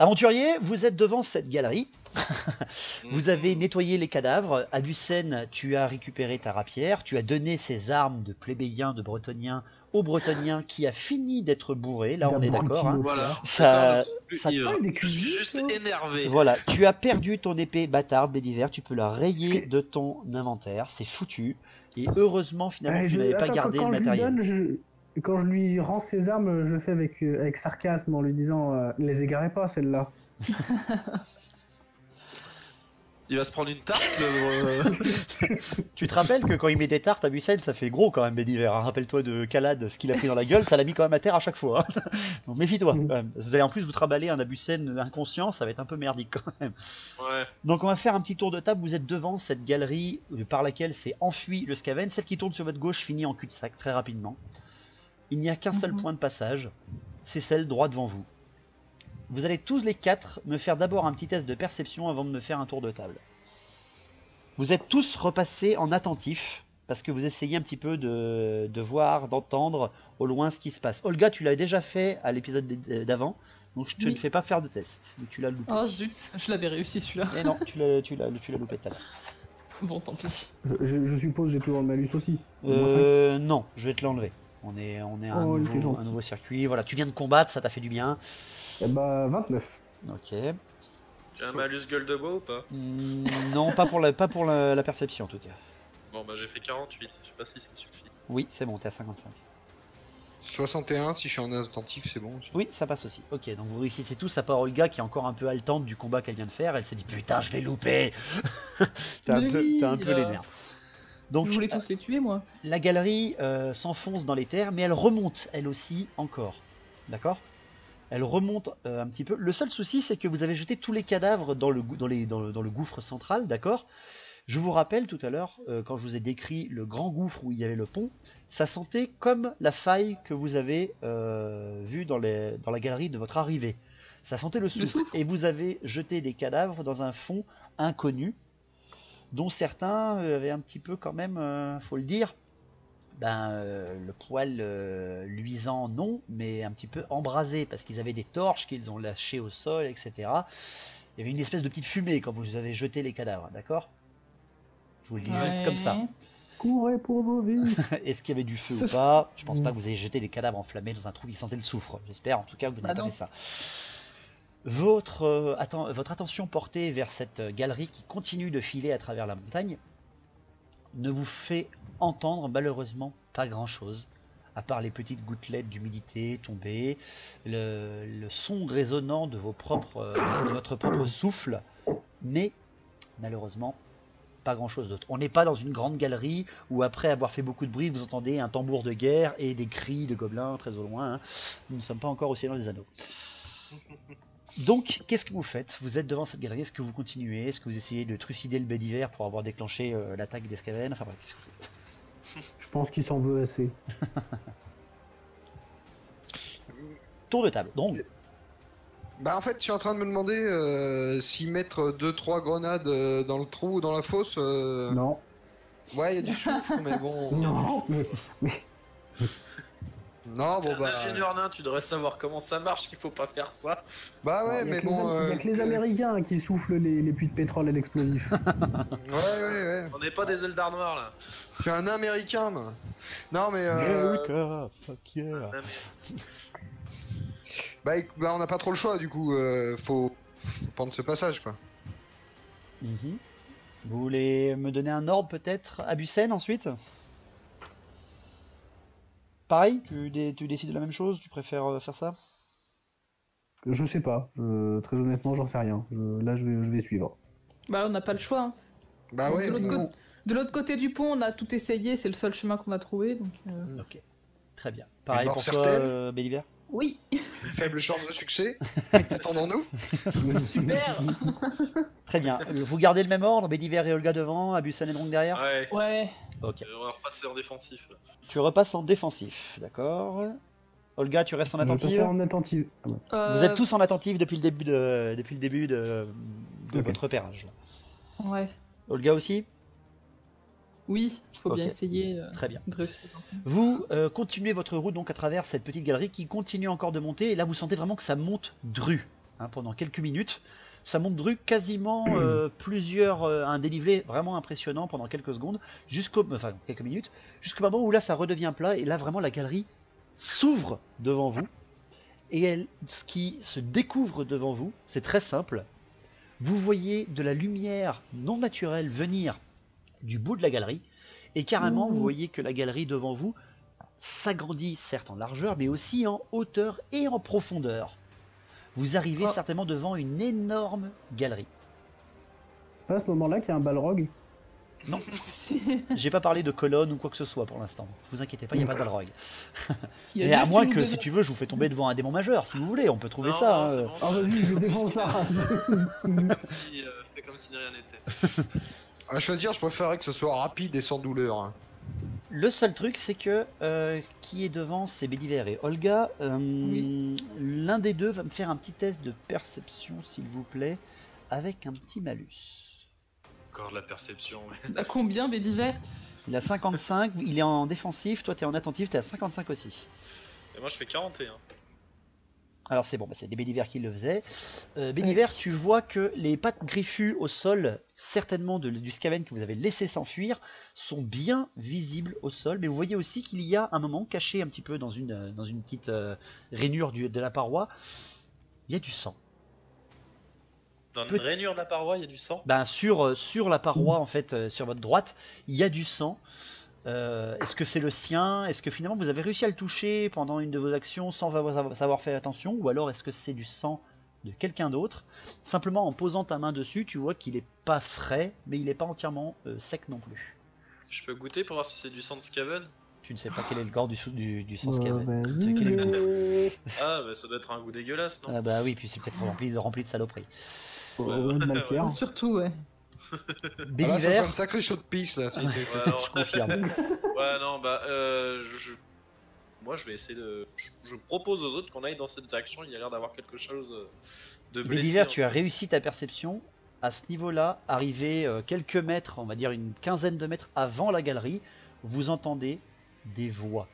Aventurier, vous êtes devant cette galerie. Vous avez nettoyé les cadavres. Abusen, tu as récupéré ta rapière. Tu as donné ses armes de plébéien, de bretonien au bretonien qui a fini d'être bourré. Là, on est d'accord. Hein. Voilà. Ça, Je suis juste énervé. Voilà, tu as perdu ton épée bâtarde, Bédiver. Tu peux la rayer de ton inventaire. C'est foutu. Et heureusement, finalement, tu n'avais pas gardé le matériel. Quand je lui rends ses armes, je le fais avec sarcasme en lui disant les égarez pas, celle-là. Il va se prendre une tarte. Tu te rappelles que quand il met des tartes à Bussel, ça fait gros quand même, Bédiver. Hein. Rappelle-toi de Calade, ce qu'il a pris dans la gueule, ça l'a mis quand même à terre à chaque fois. Hein. Donc méfie-toi. Vous allez en plus vous trimballer un Abusen inconscient, ça va être un peu merdique quand même. Ouais. Donc on va faire un petit tour de table. Vous êtes devant cette galerie par laquelle s'est enfui le Skaven. Celle qui tourne sur votre gauche finit en cul-de-sac très rapidement. Il n'y a qu'un seul point de passage, c'est celle droit devant vous. Vous allez tous les quatre me faire d'abord un petit test de perception avant de me faire un tour de table. Vous êtes tous repassés en attentif, parce que vous essayez un petit peu de voir, d'entendre au loin ce qui se passe. Olga, tu l'as déjà fait à l'épisode d'avant, donc je ne fais pas faire de test. Tu l'as loupé. Oh zut, je l'avais réussi celui-là. Et non, tu l'as loupé tout à l'heure. Bon, tant pis. Je suppose j'ai toujours le malus aussi. Non, je vais te l'enlever. On est à un nouveau circuit. Voilà, tu viens de combattre, ça t'a fait du bien. Eh bah 29. Ok. J'ai un malus gueule de bois ou pas? Non, pas pour la perception en tout cas. Bon bah j'ai fait 48, je sais pas si ça suffit. Oui, c'est bon, t'es à 55. 61, si je suis en attentif, c'est bon. Oui, ça passe aussi. Ok, donc vous réussissez tous à part Olga qui est encore un peu haletante du combat qu'elle vient de faire. Elle s'est dit putain, je l'ai loupé. T'as un peu les nerfs. Donc, je voulais tous les tuer, moi. La galerie s'enfonce dans les terres, mais elle remonte, elle aussi, encore. D'accord? Elle remonte un petit peu. Le seul souci, c'est que vous avez jeté tous les cadavres dans le gouffre central, d'accord? Je vous rappelle tout à l'heure, quand je vous ai décrit le grand gouffre où il y avait le pont, ça sentait comme la faille que vous avez vue dans la galerie de votre arrivée. Ça sentait le soufre. Et vous avez jeté des cadavres dans un fond inconnu, dont certains avaient un petit peu quand même, faut le dire, le poil luisant non, mais un petit peu embrasé, parce qu'ils avaient des torches qu'ils ont lâchées au sol, etc. Il y avait une espèce de petite fumée quand vous avez jeté les cadavres, d'accord? Je vous le dis juste comme ça. Courez pour vos vies. Est-ce qu'il y avait du feu ou pas? Je pense pas que vous ayez jeté les cadavres enflammés dans un trou qui sentait le soufre. J'espère en tout cas que vous n'avez pas fait ça. Votre attention portée vers cette galerie qui continue de filer à travers la montagne ne vous fait entendre malheureusement pas grand chose, à part les petites gouttelettes d'humidité tombées, le son résonnant de votre propre souffle, mais malheureusement pas grand chose d'autre. On n'est pas dans une grande galerie où après avoir fait beaucoup de bruit vous entendez un tambour de guerre et des cris de gobelins très au loin. Hein. Nous ne sommes pas encore au Seigneur des Anneaux. Donc, qu'est-ce que vous faites? Vous êtes devant cette galerie, est-ce que vous continuez? Est-ce que vous essayez de trucider le Bédiver pour avoir déclenché l'attaque des Skaven? Enfin bref, qu'est-ce que vous faites? Je pense qu'il s'en veut assez. Tour de table, donc. Bah en fait, je suis en train de me demander si mettre 2-3 grenades dans le trou ou dans la fosse... Non. Ouais, il y a du soufre, mais bon... Non, mais... Non, bon bah... Ingénieur nain, tu devrais savoir comment ça marche, qu'il faut pas faire ça. Bah ouais, mais bon... Il y a que les Américains qui soufflent les puits de pétrole et d'explosifs. Ouais. On n'est pas des Eldar noirs là. Je suis un Américain, moi. Non, mais... America, fuck yeah. Bah on n'a pas trop le choix, du coup, faut prendre ce passage, quoi. Vous voulez me donner un ordre peut-être? Abusen ensuite? Pareil, tu décides de la même chose? Tu préfères faire ça? Je sais pas, très honnêtement j'en sais rien. Là je vais suivre. Bah là on n'a pas le choix. Hein. Bah ouais. De l'autre côté du pont on a tout essayé, c'est le seul chemin qu'on a trouvé. Donc, Ok, très bien. Pareil pour toi, Béliver? Oui. Faible chance de succès. Attendons-nous. Super. Très bien. Vous gardez le même ordre, Béliver et Olga devant, Abusen et Drong derrière? Ouais. Ok. On va repasser en défensif. Là. Tu repasses en défensif, d'accord. Olga, tu restes en attentive? En attentive. Vous êtes tous en attentive depuis le début de votre repérage. Ouais. Olga aussi? Oui, il faut bien essayer Très bien. de réussir. Vous continuez votre route donc à travers cette petite galerie qui continue encore de monter et là vous sentez vraiment que ça monte dru. hein, pendant quelques minutes. Ça monte quasiment un dénivelé vraiment impressionnant pendant quelques secondes, enfin quelques minutes, jusqu'au moment où là ça redevient plat et là vraiment la galerie s'ouvre devant vous et ce qui se découvre devant vous, c'est très simple. Vous voyez de la lumière non naturelle venir du bout de la galerie et carrément vous voyez que la galerie devant vous s'agrandit certes en largeur mais aussi en hauteur et en profondeur. Vous arrivez certainement devant une énorme galerie. C'est pas à ce moment-là qu'il y a un balrog? Non, j'ai pas parlé de colonne ou quoi que ce soit pour l'instant. Vous inquiétez pas, il n'y a pas de balrog. Il y a Et à juste moins une que de- si tu veux, je vous fais tomber devant un démon majeur, si vous voulez, on peut trouver Non, ça. non, hein. c'est bon, Ah vas-y, je défends ça. fais comme si de rien n'était. À choisir, je préférerais que ce soit rapide et sans douleur. Hein. Le seul truc, c'est que qui est devant, c'est Bédiver et Olga. Oui. L'un des deux va me faire un petit test de perception, s'il vous plaît, avec un petit malus. Encore de la perception. Mais... À combien, Bédiver? Il a 55, il est en défensif, toi t'es en attentif, t'es à 55 aussi. Et moi je fais 41. Alors c'est bon, c'est des Bédiver qui le faisaient. Bédiver, tu vois que les pattes griffues au sol, certainement du Skaven que vous avez laissé s'enfuir, sont bien visibles au sol. Mais vous voyez aussi qu'il y a un moment caché un petit peu dans une petite rainure de la paroi, il y a du sang. Dans une rainure de la paroi, il y a du sang. Ben, sur la paroi, en fait, sur votre droite, il y a du sang. Est-ce que c'est le sien? Est-ce que finalement vous avez réussi à le toucher pendant une de vos actions sans savoir faire attention? Ou alors est-ce que c'est du sang de quelqu'un d'autre? Simplement en posant ta main dessus, tu vois qu'il est pas frais, mais il n'est pas entièrement sec non plus. Je peux goûter pour voir si c'est du sang de Skaven? Tu ne sais pas quel est le corps du sang Vas-y, Skaven. Tu sais quel est le goût. mais- Ah, bah ça doit être un goût dégueulasse, non? Ah bah oui, puis c'est peut-être rempli de saloperies. Oh, de Malker. Surtout, ouais. Ah là, ça Bédiver, serait un sacré chaud de pisse là. Ouais, alors- je confirme. Ouais, non, bah, moi je vais essayer de. Je propose aux autres qu'on aille dans cette direction, il y a l'air d'avoir quelque chose de blessé. Bédiver, tu as réussi ta perception. À ce niveau-là, arrivé quelques mètres, on va dire une quinzaine de mètres avant la galerie, vous entendez des voix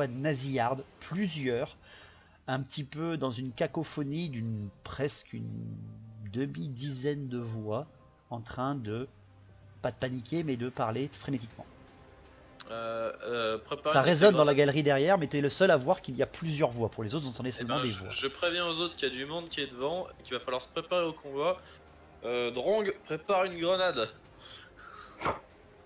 nasillardes, plusieurs, un petit peu dans une cacophonie d'une presque une demi-dizaine de voix en train de, pas de paniquer, mais de parler frénétiquement. Ça résonne dans la galerie derrière, mais tu es le seul à voir qu'il y a plusieurs voix. Pour les autres, vous entendez seulement des voix. Je préviens aux autres qu'il y a du monde qui est devant et qu'il va falloir se préparer au convoi. Drong, prépare une grenade.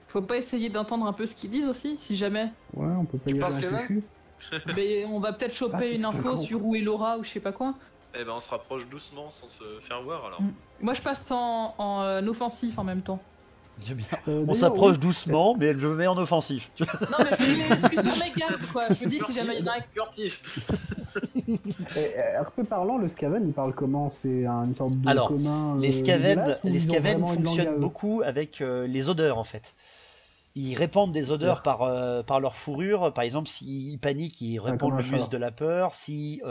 Faut pas essayer d'entendre un peu ce qu'ils disent aussi, si jamais. Ouais, on peut pas Tu y penses aller qu'elle un est peu Mais on va peut-être choper une info sur où est Laura ou je sais pas quoi. Eh ben on se rapproche doucement sans se faire voir alors. Moi je passe en offensif en même temps. J'aime bien. On D'ailleurs, s'arproche oui. doucement, mais je me mets en offensif. Non mais je suis sur mes gardes quoi. Je me dis si jamais il y en a un Furtif. Un peu parlant, le Skaven, il parle comment? C'est une sorte de Alors, commun Les Skaven, dégueulasse, ou les ils ont Skaven vraiment une langue à fonctionnent eux? beaucoup avec les odeurs en fait. Ils répandent des odeurs par leur fourrure. Par exemple, s'ils paniquent, ils répandent comme un le chat. muscle de la peur. Si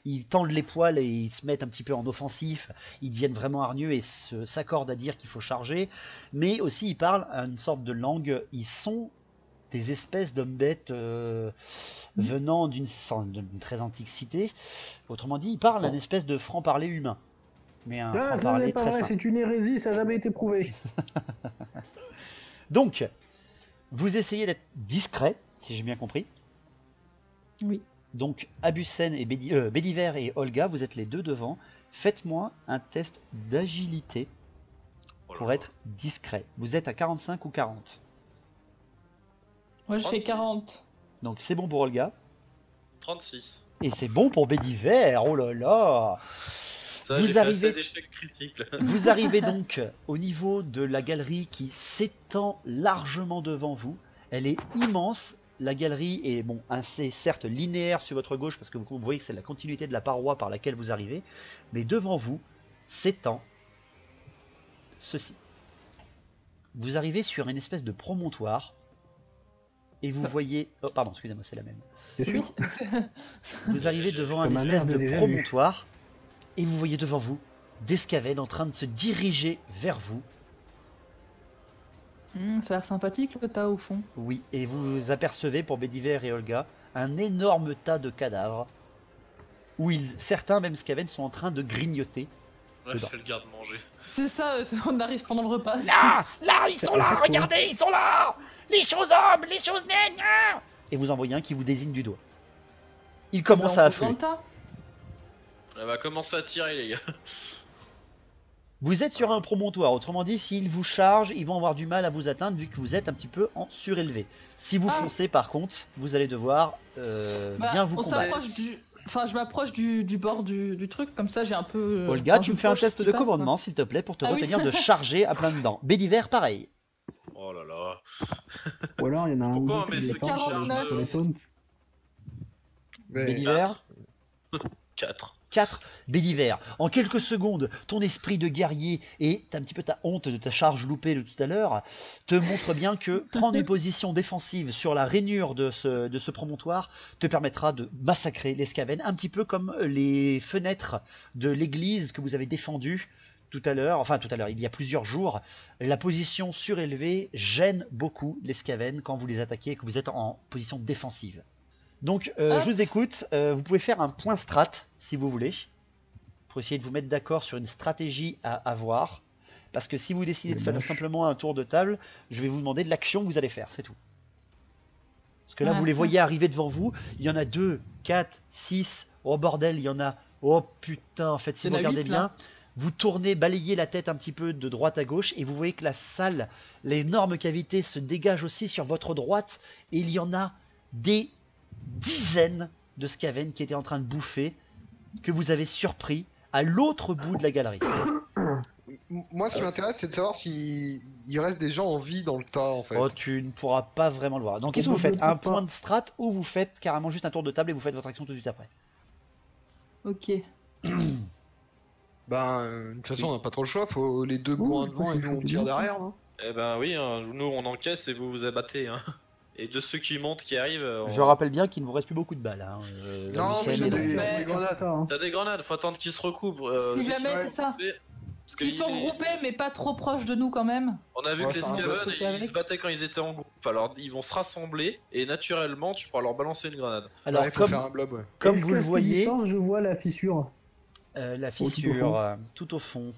ils tendent les poils et ils se mettent un petit peu en offensif, ils deviennent vraiment hargneux et s'accordent à dire qu'il faut charger. Mais aussi, ils parlent à une sorte de langue. Ils sont des espèces d'hommes-bêtes venant d'une très antique cité. Autrement dit, ils parlent à une espèce de franc-parler humain. Mais un Ah, ça franc-parler n'est pas très vrai, simple. c'est une hérésie, ça n'a jamais été prouvé. Donc, vous essayez d'être discret, si j'ai bien compris. Oui. Donc, Abusen et Bédiver et Olga, vous êtes les deux devant. Faites-moi un test d'agilité Oh là pour là. être discret. Vous êtes à 45 ou 40. Moi je fais 36. 40. Donc, c'est bon pour Olga. 36. Et c'est bon pour Bédiver. Oh là là! Ça, Vous j'ai fait arrivez- assez d'échecs critiques là. Vous arrivez donc au niveau de la galerie qui s'étend largement devant vous. Elle est immense. La galerie est assez certes linéaire sur votre gauche parce que vous voyez que c'est la continuité de la paroi par laquelle vous arrivez. Mais devant vous s'étend ceci. Vous arrivez sur une espèce de promontoire et vous voyez... Oh pardon, excusez-moi, c'est la même. C'est sûr? Vous arrivez devant un Comme un espèce air de de déjà vu. promontoire et vous voyez devant vous des Skaven en train de se diriger vers vous. Ça a l'air sympathique le tas au fond. Oui, et vous apercevez pour Bédiver et Olga un énorme tas de cadavres où certains, même Skaven, sont en train de grignoter. Ouais, Dedans. c'est le garde-manger. C'est ça, on arrive pendant le repas. Là, ils sont là, regardez, ils sont là. Les choses hommes, les choses naines. Et vous en voyez un qui vous désigne du doigt. Il commence à affluer. Elle va commencer à tirer, les gars. Vous êtes sur un promontoire, autrement dit, s'ils vous chargent, ils vont avoir du mal à vous atteindre vu que vous êtes un petit peu en surélevé. Si vous foncez, par contre, vous allez devoir bien vous combattre. Enfin, je m'approche du bord du truc, comme ça j'ai un peu... Olga, tu me fais un test de commandement, s'il te plaît, pour te retenir de charger à plein dedans. Bédiver, pareil. Oh là là. Ou alors il y en a un Pourquoi ou on deux met qui ce les qui forment charge pour les taunts. Bédiver 4. 4. Bédiver. En quelques secondes, ton esprit de guerrier et un petit peu ta honte de ta charge loupée de tout à l'heure te montre bien que prendre une position défensive sur la rainure de ce promontoire te permettra de massacrer les Skaven, un petit peu comme les fenêtres de l'église que vous avez défendues tout à l'heure, il y a plusieurs jours. La position surélevée gêne beaucoup les Skaven quand vous les attaquez et que vous êtes en position défensive. Donc, je vous écoute. Vous pouvez faire un point strat, si vous voulez, pour essayer de vous mettre d'accord sur une stratégie à avoir. Parce que si vous décidez de faire simplement un tour de table, je vais vous demander de l'action que vous allez faire, c'est tout. Parce que là, vous les voyez arriver devant vous. Il y en a 2, 4, 6. Oh bordel, il y en a... Oh putain, en fait, si vous regardez bien... Vous tournez, balayez la tête un petit peu de droite à gauche et vous voyez que la salle, l'énorme cavité se dégage aussi sur votre droite et il y en a des dizaines de Skaven qui étaient en train de bouffer, que vous avez surpris à l'autre bout de la galerie. Moi, ce qui m'intéresse, c'est de savoir s'il reste des gens en vie dans le tas, en fait. Oh, tu ne pourras pas vraiment le voir. Donc, qu'est-ce que vous faites? Un point de strat ou vous faites carrément juste un tour de table et vous faites votre action tout de suite après? Ok. Ben, de toute façon, on n'a pas trop le choix, faut les deux points devant et nous on tire derrière. Hein. Eh ben oui, hein, nous on encaisse et vous vous abattez. Hein. Et de ceux qui montent, qui arrivent... Je rappelle bien qu'il ne vous reste plus beaucoup de balles. Hein. Non, mais j'ai des grenades. T'as des grenades, faut attendre qu'ils se recoupent. Si jamais, c'est ça. Ils sont groupés, mais pas trop proches de nous quand même. On a vu que les Skaven, ils se battaient quand ils étaient en groupe. Alors, ils vont se rassembler et naturellement, tu pourras leur balancer une grenade. Alors, il faut faire un blob, ouais. Comme vous le voyez... distance, je vois la fissure. La fissure, tout au fond.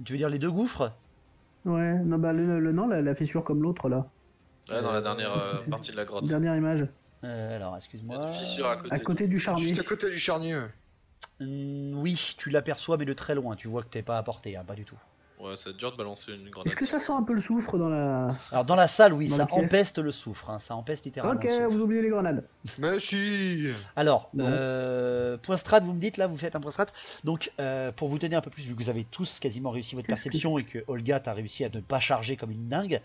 Tu veux dire les deux gouffres? Ouais, non, bah non, la fissure comme l'autre là. Ouais, dans la dernière partie de la grotte. Dernière image. Alors, excuse-moi. Fissure à côté du charnier. Juste à côté du charnier. Oui, tu l'aperçois, mais de très loin. Tu vois que t'es pas à portée, hein, pas du tout. Ouais, c'est dur de balancer une grenade. Est-ce que ça sent un peu le soufre dans la... Alors dans la salle, oui, dans ça empeste le soufre, hein, ça empeste littéralement Ok, le soufre. vous oubliez les grenades. Mais si. Alors, point strat, vous me dites là, vous faites un point strat. Donc, pour vous donner un peu plus, vu que vous avez tous quasiment réussi votre perception et que Olga t'a réussi à ne pas charger comme une dingue,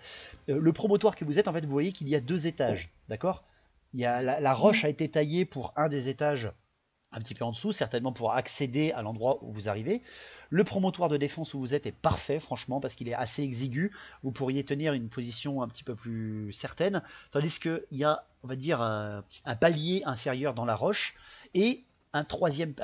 le promontoire que vous êtes, en fait, vous voyez qu'il y a 2 étages, d'accord? Il y a la roche a été taillée pour un des étages un petit peu en dessous, certainement pour accéder à l'endroit où vous arrivez. Le promontoire de défense où vous êtes est parfait, franchement, parce qu'il est assez exigu. Vous pourriez tenir une position un petit peu plus certaine, tandis qu'il y a, on va dire, un palier inférieur dans la roche, et un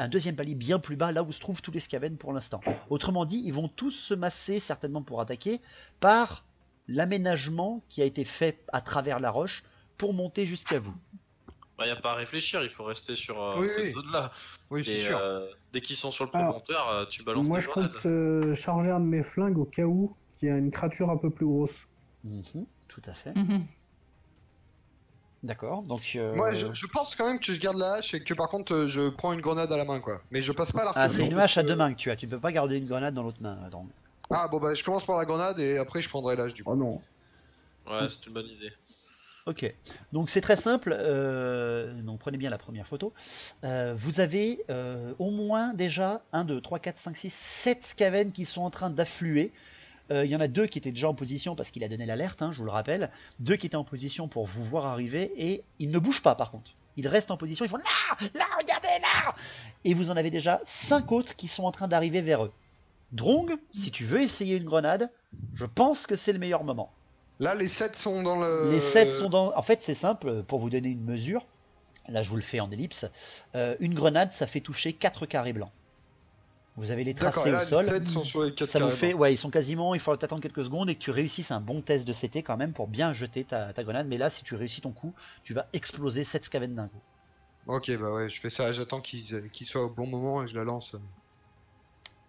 deuxième palier bien plus bas, là où se trouvent tous les Skaven pour l'instant. Autrement dit, ils vont tous se masser, certainement pour attaquer, par l'aménagement qui a été fait à travers la roche pour monter jusqu'à vous. Il n'y a pas à réfléchir, il faut rester sur cette zone-là. Oui, c'est sûr. Dès qu'ils sont sur le promontoire, tu balances tes grenades. Moi, je compte charger un de mes flingues au cas où il y a une créature un peu plus grosse. Tout à fait. D'accord, donc... Moi, je pense quand même que je garde la hache et que par contre, je prends une grenade à la main, quoi. Mais je passe pas l'arc. Ah, c'est une hache à 2 mains que tu as. Tu ne peux pas garder une grenade dans l'autre main. Attends. Ah, bon, bah, je commence par la grenade et après, je prendrai l'hache, du coup. Oh non. Ouais, c'est une bonne idée. Ok, donc c'est très simple, donc prenez bien la première photo. Vous avez au moins déjà 1, 2, 3, 4, 5, 6, 7 Skaven qui sont en train d'affluer. Il y en a 2 qui étaient déjà en position parce qu'il a donné l'alerte, hein, je vous le rappelle. 2 qui étaient en position pour vous voir arriver et ils ne bougent pas par contre. Ils restent en position, ils font là, regardez là. Et vous en avez déjà 5 autres qui sont en train d'arriver vers eux. Drong, si tu veux essayer une grenade, je pense que c'est le meilleur moment. Là, les 7 sont dans le... Les 7 sont dans... En fait, c'est simple, pour vous donner une mesure, là je vous le fais en ellipse, une grenade, ça fait toucher 4 carrés blancs. Vous avez les tracés au sol. Les 7 sont sur les 4 ça carrés vous fait, blancs. ouais, ils sont quasiment, il faut t'attendre quelques secondes et que tu réussisses un bon test de CT quand même pour bien jeter ta grenade. Mais là, si tu réussis ton coup, tu vas exploser 7 Skaven d'un coup. Ok, bah ouais, je fais ça, j'attends qu'il soit au bon moment et je la lance.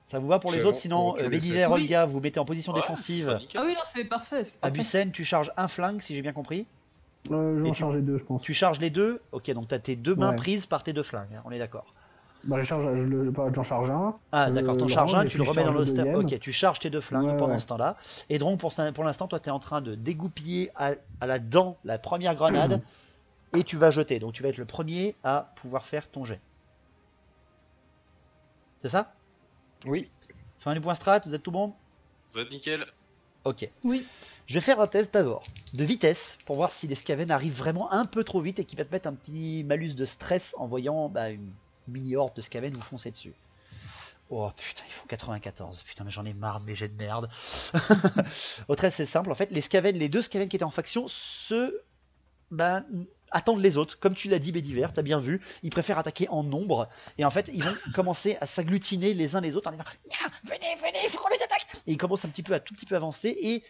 Ça vous va pour les C'est autres? bon, Sinon, pour tous les Bédiver, Oui. Olga, vous mettez en position Ouais, ce défensive. sera nickel. Ah oui, non, c'est parfait. C'est parfait. Abusen, tu charges un flingue, si j'ai bien compris. Je vais Et en tu- charger 2, je pense. Tu charges les deux. Ok, donc tu as tes deux mains Ouais. prises par tes deux flingues, hein, on est d'accord. Bah, j'en charge un. Ah, je d'accord, t'en le charges range un, et tu puis le je remets dans charge le l'holster. deuxième. Ok, tu charges tes deux flingues Ouais, pendant ouais. ce temps-là. Et donc, pour l'instant, toi, tu es en train de dégoupiller à la dent la première grenade et tu vas jeter. Donc, tu vas être le premier à pouvoir faire ton jet. C'est ça? Oui. Fin du point strat, vous êtes tout bon? Ça va être nickel. Ok. Oui. Je vais faire un test d'abord de vitesse pour voir si les Skaven arrivent vraiment un peu trop vite et qui va te mettre un petit malus de stress en voyant une mini-horde de Skaven vous foncer dessus. Oh putain, ils font 94. Putain, mais j'en ai marre de mes jets de merde. Au trait, c'est simple. En fait, les deux Skaven qui étaient en faction attendent les autres. Comme tu l'as dit, Bédiver, t'as bien vu. Ils préfèrent attaquer en nombre. Et en fait, ils vont commencer à s'agglutiner les uns les autres en disant venez, venez, il faut qu'on les attaque. Et ils commencent à tout petit peu avancer. Et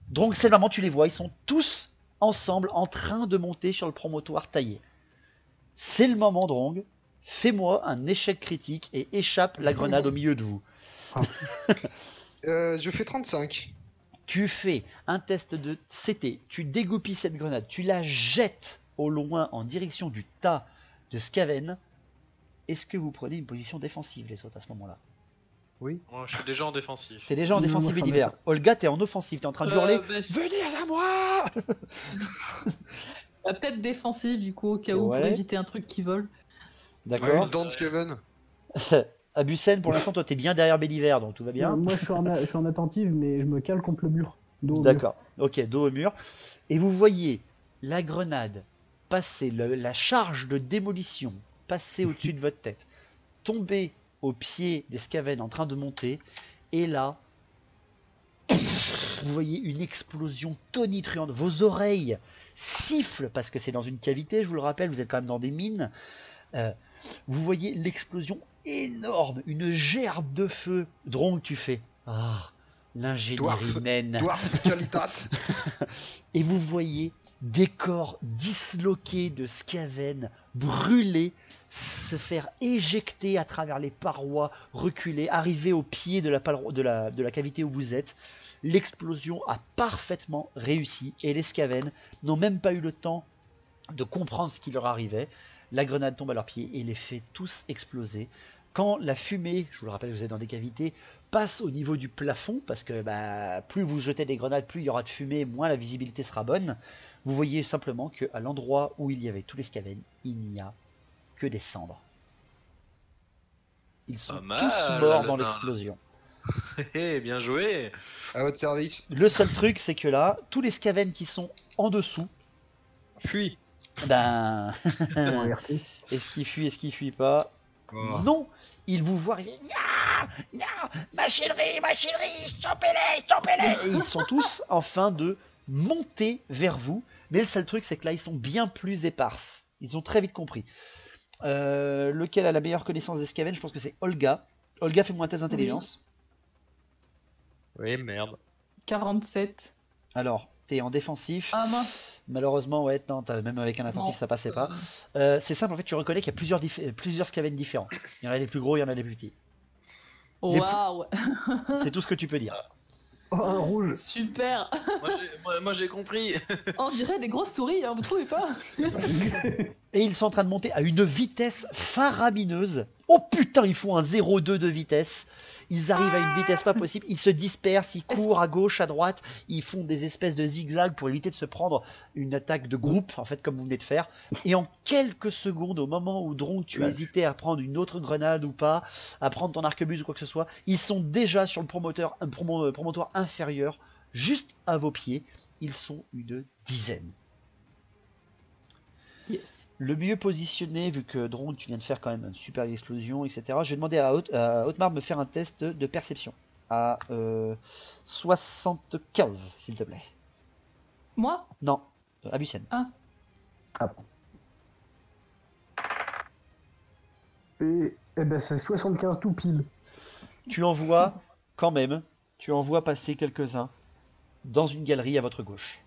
donc, c'est le moment, tu les vois. Ils sont tous ensemble en train de monter sur le promontoire taillé. C'est le moment, Drong. Fais-moi un échec critique et échappe la grenade au milieu de vous. Je fais 35. Tu fais un test de CT, tu dégoupilles cette grenade, tu la jettes au loin en direction du tas de Skaven. Est-ce que vous prenez une position défensive, les autres, à ce moment-là? Oui. Moi, je suis déjà en défensif. T'es déjà en Non, défensive moi, et j'en ai d'hiver. pas. Olga, t'es en offensive, t'es en train de hurler Bah, venez à moi. peut-être défensive du coup au cas où Ouais. pour éviter un truc qui vole. Ouais, D'accord. une dent de Skaven. Abusen, pour l'instant, toi, t'es bien derrière Bédiver, donc tout va bien. Moi, je suis en attentive, mais je me cale contre le mur. Dos au mur. D'accord, ok, dos au mur. Et vous voyez la grenade passer, la charge de démolition passer au-dessus de votre tête, tomber au pied des Skaven en train de monter, et là, vous voyez une explosion tonitruante. Vos oreilles sifflent parce que c'est dans une cavité, je vous le rappelle, vous êtes quand même dans des mines. Vous voyez l'explosion énorme, une gerbe de feu. Drong, tu fais ah, l'ingénierie naine. Dwarf qualitat. Et vous voyez des corps disloqués de Skaven brûlés se faire éjecter à travers les parois, reculer, arriver au pied de la cavité où vous êtes. L'explosion a parfaitement réussi et les Skaven n'ont même pas eu le temps de comprendre ce qui leur arrivait. La grenade tombe à leurs pieds et les fait tous exploser. Quand la fumée, je vous le rappelle, vous êtes dans des cavités, passe au niveau du plafond, parce que plus vous jetez des grenades, plus il y aura de fumée, moins la visibilité sera bonne. Vous voyez simplement qu'à l'endroit où il y avait tous les Skaven, il n'y a que des cendres. Ils sont Pas mal, tous morts dans Alain. l'explosion. Hé, bien joué. À votre service. Le seul truc, c'est que là, tous les Skaven qui sont en dessous, Fuis. est-ce qu'il fuit, est-ce qu'il fuit pas? Oh. Non, ils vous voient arriver. Nya, machinerie, chopez-les. Et ils sont tous en fin de monter vers vous. Mais le seul truc, c'est que là, ils sont bien plus éparses. Ils ont très vite compris. Lequel a la meilleure connaissance des Skaven? Je pense que c'est Olga. Olga, fais-moi un test d'intelligence. Oui, merde. 47. Alors, t'es en défensif. Ah mince. Malheureusement, ouais, non, même avec un attentif, Non. ça passait pas. C'est simple, en fait, tu reconnais qu'il y a plusieurs Skaven différents. Il y en a les plus gros, il y en a les plus petits. Waouh. C'est tout ce que tu peux dire. Oh, un rouge. Super. Moi, j'ai compris. On dirait des grosses souris, hein, vous trouvez pas? Et ils sont en train de monter à une vitesse faramineuse. Oh putain, ils font un 0,2 de vitesse. Ils arrivent à une vitesse pas possible. Ils se dispersent, ils courent à gauche, à droite. Ils font des espèces de zigzags pour éviter de se prendre une attaque de groupe, en fait, comme vous venez de faire. Et en quelques secondes, au moment où Drong, tu hésitais à prendre une autre grenade ou pas, à prendre ton arquebuse ou quoi que ce soit, ils sont déjà sur le promontoire inférieur, juste à vos pieds. Ils sont une dizaine. Yes. Le mieux positionné, vu que Drone, tu viens de faire quand même une super explosion, etc. Je vais demander à Otmar de me faire un test de perception. À 75, s'il te plaît. Moi? Non, Abusen. Ah bon. Et ben c'est 75 tout pile. Tu en vois quand même, tu en vois passer quelques-uns dans une galerie à votre gauche.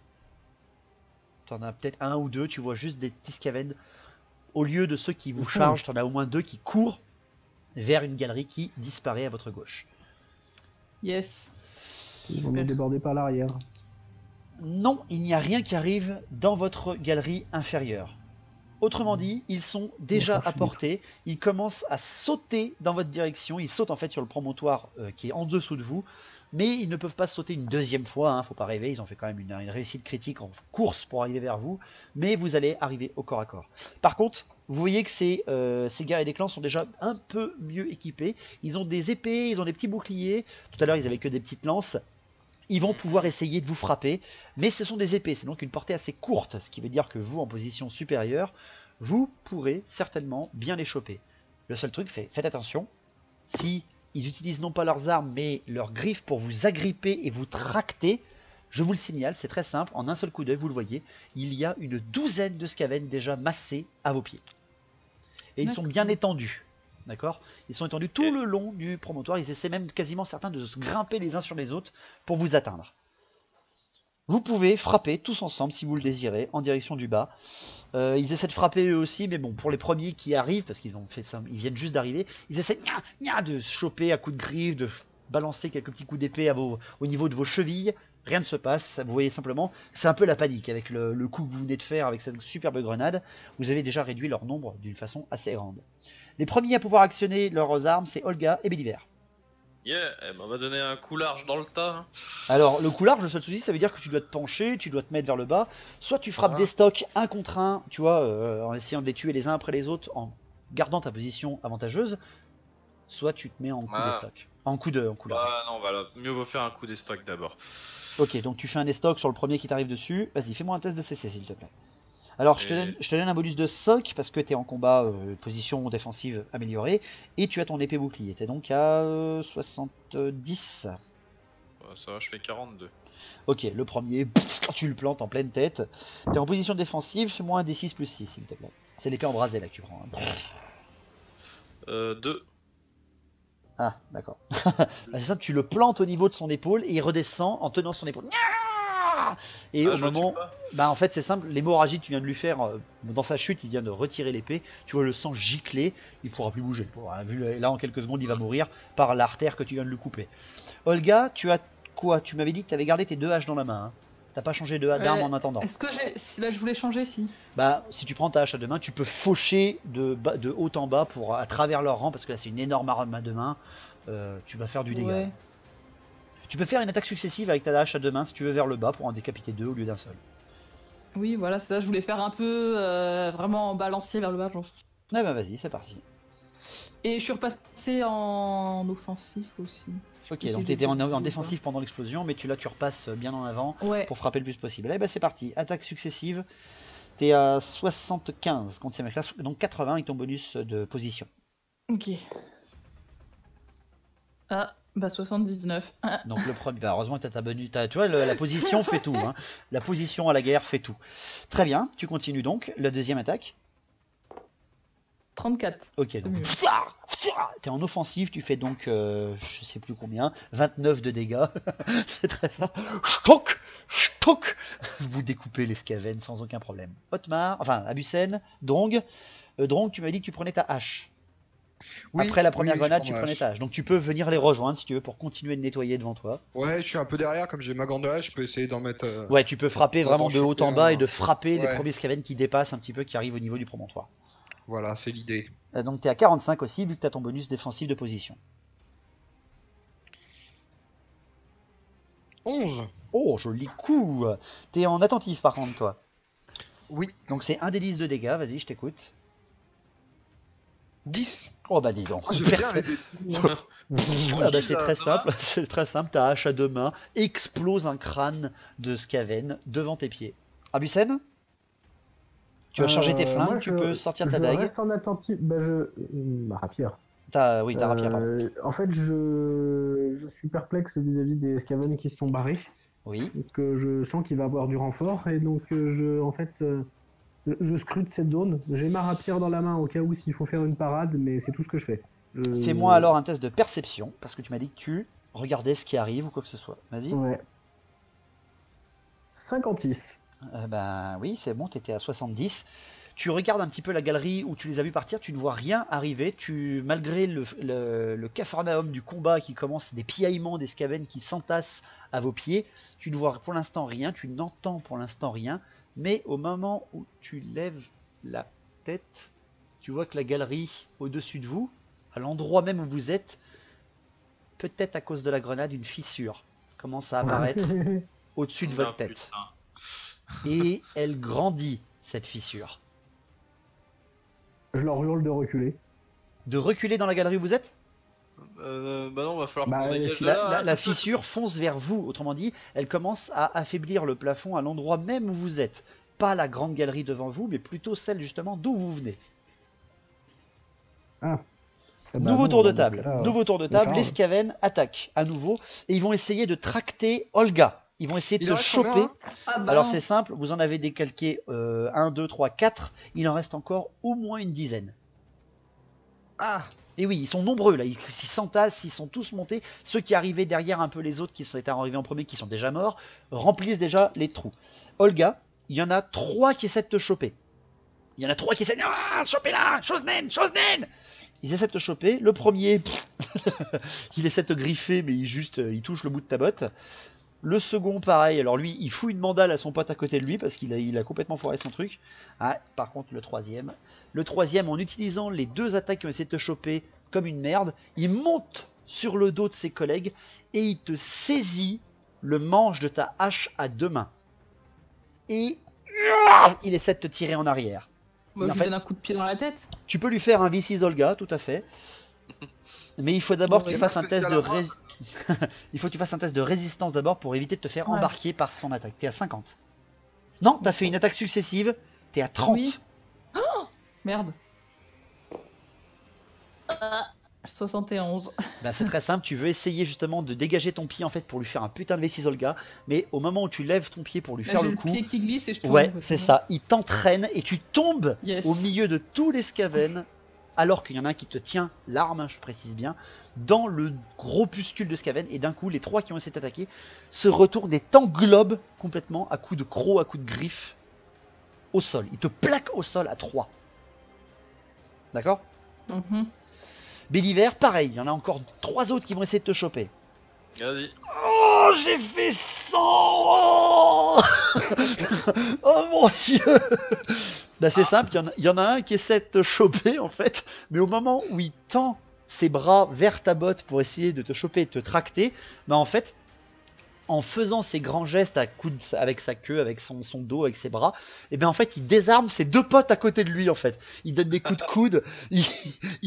T'en as peut-être un ou deux, tu vois juste des petits Skaven au lieu de ceux qui vous chargent, t'en as au moins 2 qui courent vers une galerie qui disparaît à votre gauche. Yes. Ils vont nous déborder par l'arrière. Non, il n'y a rien qui arrive dans votre galerie inférieure. Autrement dit, ils sont déjà à portée, ils commencent à sauter dans votre direction, ils sautent en fait sur le promontoire qui est en dessous de vous, mais ils ne peuvent pas sauter une deuxième fois, hein, faut pas rêver, ils ont fait quand même une réussite critique en course pour arriver vers vous, mais vous allez arriver au corps à corps. Par contre, vous voyez que ces guerriers des clans sont déjà un peu mieux équipés, ils ont des épées, ils ont des petits boucliers, tout à l'heure ils avaient que des petites lances. Ils vont pouvoir essayer de vous frapper, mais ce sont des épées, c'est donc une portée assez courte, ce qui veut dire que vous, en position supérieure, vous pourrez certainement bien les choper. Le seul truc, faites attention, si ils utilisent non pas leurs armes, mais leurs griffes pour vous agripper et vous tracter, je vous le signale, c'est très simple, en un seul coup d'œil, vous le voyez, il y a une douzaine de Skaven déjà massés à vos pieds. Et ils sont bien étendus. D'accord? Ils sont étendus tout le long du promontoire, ils essaient même quasiment certains de se grimper les uns sur les autres pour vous atteindre. Vous pouvez frapper tous ensemble si vous le désirez en direction du bas. Ils essaient de frapper eux aussi, mais bon, pour les premiers qui arrivent, parce qu'ils ont fait ça, ils viennent juste d'arriver, ils essaient de se choper à coups de griffe, de balancer quelques petits coups d'épée au niveau de vos chevilles. Rien ne se passe, vous voyez simplement, c'est un peu la panique avec le coup que vous venez de faire avec cette superbe grenade. Vous avez déjà réduit leur nombre d'une façon assez grande. Les premiers à pouvoir actionner leurs armes, c'est Olga et Béliver. Yeah, on va donner un coup large dans le tas. Hein. Alors, le coup large, le seul souci, ça veut dire que tu dois te pencher, tu dois te mettre vers le bas. Soit tu frappes des stocks 1 contre 1, tu vois, en essayant de les tuer les uns après les autres, en gardant ta position avantageuse. Soit tu te mets en coup des stocks. En coup large. Non, voilà, mieux vaut faire un coup des stocks d'abord. Ok, donc tu fais un des stocks sur le premier qui t'arrive dessus. Vas-y, fais-moi un test de CC, s'il te plaît. Alors, je te donne un bonus de 5 parce que tu es en combat position défensive améliorée et tu as ton épée bouclier. Tu es donc à 70. Ça va, je fais 42. Ok, le premier, tu le plantes en pleine tête. Tu es en position défensive, fais-moi un D6 plus 6, s'il te plaît. C'est l'épée embrasée là que tu prends. Hein. 2. Ah, d'accord. C'est simple, tu le plantes au niveau de son épaule et il redescend en tenant son épaule. Et au moment, bah en fait c'est simple, l'hémorragie que tu viens de lui faire dans sa chute, il vient de retirer l'épée, tu vois le sang gicler, il pourra plus bouger. Vu là en quelques secondes il va mourir par l'artère que tu viens de lui couper. Olga, tu as quoi? Tu m'avais dit que tu avais gardé tes 2 haches dans la main. Hein. T'as pas changé d'arme en attendant. Est-ce que là je voulais changer si? Bah si tu prends ta hache à 2 mains, tu peux faucher de haut en bas pour à travers leur rang parce que là c'est une énorme arme à 2 mains. Tu vas faire du dégât. Ouais. Tu peux faire une attaque successive avec ta hache à 2 mains si tu veux vers le bas pour en décapiter 2 au lieu d'un seul. Oui, voilà, c'est ça, je voulais faire un peu vraiment balancier vers le bas. Genre. Ah bah vas-y, c'est parti. Et je suis repassé en offensif aussi. Ok, donc t'étais en défensif pendant l'explosion, mais tu repasses bien en avant pour frapper le plus possible. Eh bah c'est parti, attaque successive. T'es à 75 contre ces mecs-là, donc 80 avec ton bonus de position. Ok. Ah. Bah 79. Donc le premier, bah heureusement que t'as ta bonus, tu vois la position fait tout, hein. La position à la guerre fait tout. Très bien, tu continues donc, la deuxième attaque. 34. Ok, donc t'es en offensive, tu fais donc, je sais plus combien, 29 de dégâts, c'est très simple. Ch'toc, vous découpez les Skaven sans aucun problème. Otmar, enfin Abusen, Drong, tu m'as dit que tu prenais ta hache. Oui, après la première grenade, tu prenais ta hache. Donc tu peux venir les rejoindre si tu veux pour continuer de nettoyer devant toi. Ouais, je suis un peu derrière, comme j'ai ma grande hache, je peux essayer d'en mettre. Ouais, tu peux frapper vraiment de haut en bas et de frapper les premiers Skaven qui dépassent un petit peu, qui arrivent au niveau du promontoire. Voilà, c'est l'idée. Donc tu es à 45 aussi, vu que tu as ton bonus défensif de position. 11. Oh, joli coup. T'es en attentif par contre, toi. Oui. Donc c'est 1 des 10 de dégâts, vas-y, je t'écoute. 10. Oh bah dis donc. Je vais bien Ah bah c'est très simple, c'est très simple, ta hache à 2 mains explose un crâne de Skaven devant tes pieds. Abusen, tu as chargé tes flingues, tu peux sortir ta dague. Je reste en attentif, ma rapière. Oui, ta rapière, pardon. En fait, je suis perplexe vis-à-vis des Skaven qui se sont barrés. Oui. Donc je sens qu'il va avoir du renfort et donc je scrute cette zone. J'ai ma rapière dans la main au cas où s'il faut faire une parade, mais c'est tout ce que je fais. Fais-moi alors un test de perception, parce que tu m'as dit que tu regardais ce qui arrive ou quoi que ce soit. Vas-y. Ouais. 56. Ben oui, c'est bon, t'étais à 70. Tu regardes un petit peu la galerie où tu les as vus partir, tu ne vois rien arriver. Malgré le capharnaüm du combat qui commence, des piaillements des Skaven qui s'entassent à vos pieds, tu ne vois pour l'instant rien, tu n'entends pour l'instant rien. Mais au moment où tu lèves la tête, tu vois que la galerie au-dessus de vous, à l'endroit même où vous êtes, peut-être à cause de la grenade, une fissure commence à apparaître au-dessus de votre tête. Putain. Et elle grandit, cette fissure. Je leur hurle de reculer. De reculer dans la galerie où vous êtes? Bah non, va falloir Bah, qu'on dégage de si là. hein. La fissure fonce vers vous, autrement dit, elle commence à affaiblir le plafond à l'endroit même où vous êtes. Pas la grande galerie devant vous, mais plutôt celle justement d'où vous venez. Ah. Eh ben Nouveau bon, tour de dans ce table. cas-là, Nouveau tour de ça table. change. Les Skaven attaquent à nouveau et ils vont essayer de tracter Olga. Ils vont essayer de Il te en reste combien, choper. hein Ah bah Alors non. c'est simple, vous en avez décalqué 1, 2, 3, 4. Il en reste encore au moins une dizaine. Ah, Et oui, ils sont nombreux là, ils s'entassent, ils sont tous montés. Ceux qui arrivaient derrière un peu les autres qui étaient arrivés en premier, qui sont déjà morts, remplissent déjà les trous. Olga, il y en a 3 qui essaient de te choper. Il y en a 3 qui essaient de... Ah, chopez-la, chose naine, chose naine. Ils essaient de te choper. Le premier, il essaie de te griffer, mais il touche le bout de ta botte. Le second, pareil. Alors lui, il fout une mandale à son pote à côté de lui parce qu'il a complètement foiré son truc. Ah, par contre, le troisième, en utilisant les 2 attaques qui ont essayé de te choper comme une merde, il monte sur le dos de ses collègues et il te saisit le manche de ta hache à 2 mains. Et il essaie de te tirer en arrière. Moi, en je lui fait- donne un coup de pied dans la tête. Tu peux lui faire un V6 Olga, tout à fait. Mais il faut d'abord que tu c'est fasses pas un test de spécial à il faut que tu fasses un test de résistance d'abord pour éviter de te faire Ouais. embarquer par son attaque. T'es à 50. Non, t'as fait une attaque successive. T'es à 30. Oui. Merde. 71. Bah, c'est très simple. Tu veux essayer justement de dégager ton pied en fait pour lui faire un putain de V6 Olga. Mais au moment où tu lèves ton pied pour lui Là, faire j'ai le le coup, pied qui glisse et je tourne. ouais, quoi, c'est bon. ça. Il t'entraîne et tu tombes Yes. au milieu de tous les Skaven, alors qu'il y en a un qui te tient l'arme, je précise bien, dans le gros puscule de Skaven, et d'un coup, les 3 qui ont essayé de t'attaquer se retournent et t'englobent complètement à coups de crocs, à coups de griffes, au sol. Ils te plaquent au sol à 3. D'accord? Mhm. Béliver, pareil, il y en a encore 3 autres qui vont essayer de te choper. Vas-y. Oh, j'ai fait 100. Oh, oh mon dieu. Bah c'est simple, il y en a un qui essaie de te choper en fait, mais au moment où il tend ses bras vers ta botte pour essayer de te choper et de te tracter, bah en fait, en faisant ses grands gestes avec sa queue, avec son dos, avec ses bras, et bien en fait il désarme ses 2 potes à côté de lui en fait. Il donne des coups de coude, il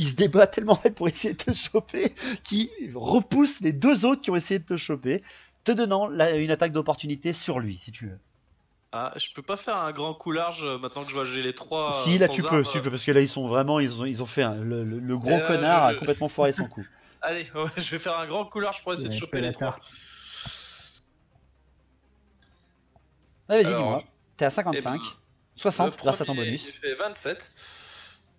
se débat tellement en fait pour essayer de te choper qu'il repousse les 2 autres qui ont essayé de te choper, te donnant une attaque d'opportunité sur lui si tu veux. Ah, je peux pas faire un grand coup large maintenant que je vois j'ai les 3. Si là tu peux, parce que là ils sont vraiment, ils ont fait le gros connard a complètement foiré son coup. Allez, ouais, je vais faire un grand coup large pour essayer de Ouais, choper fais les la 3. tarte. Ah, vas-y, Alors, dis-moi. T'es à 55, 60 grâce à ton bonus. Il fait 27.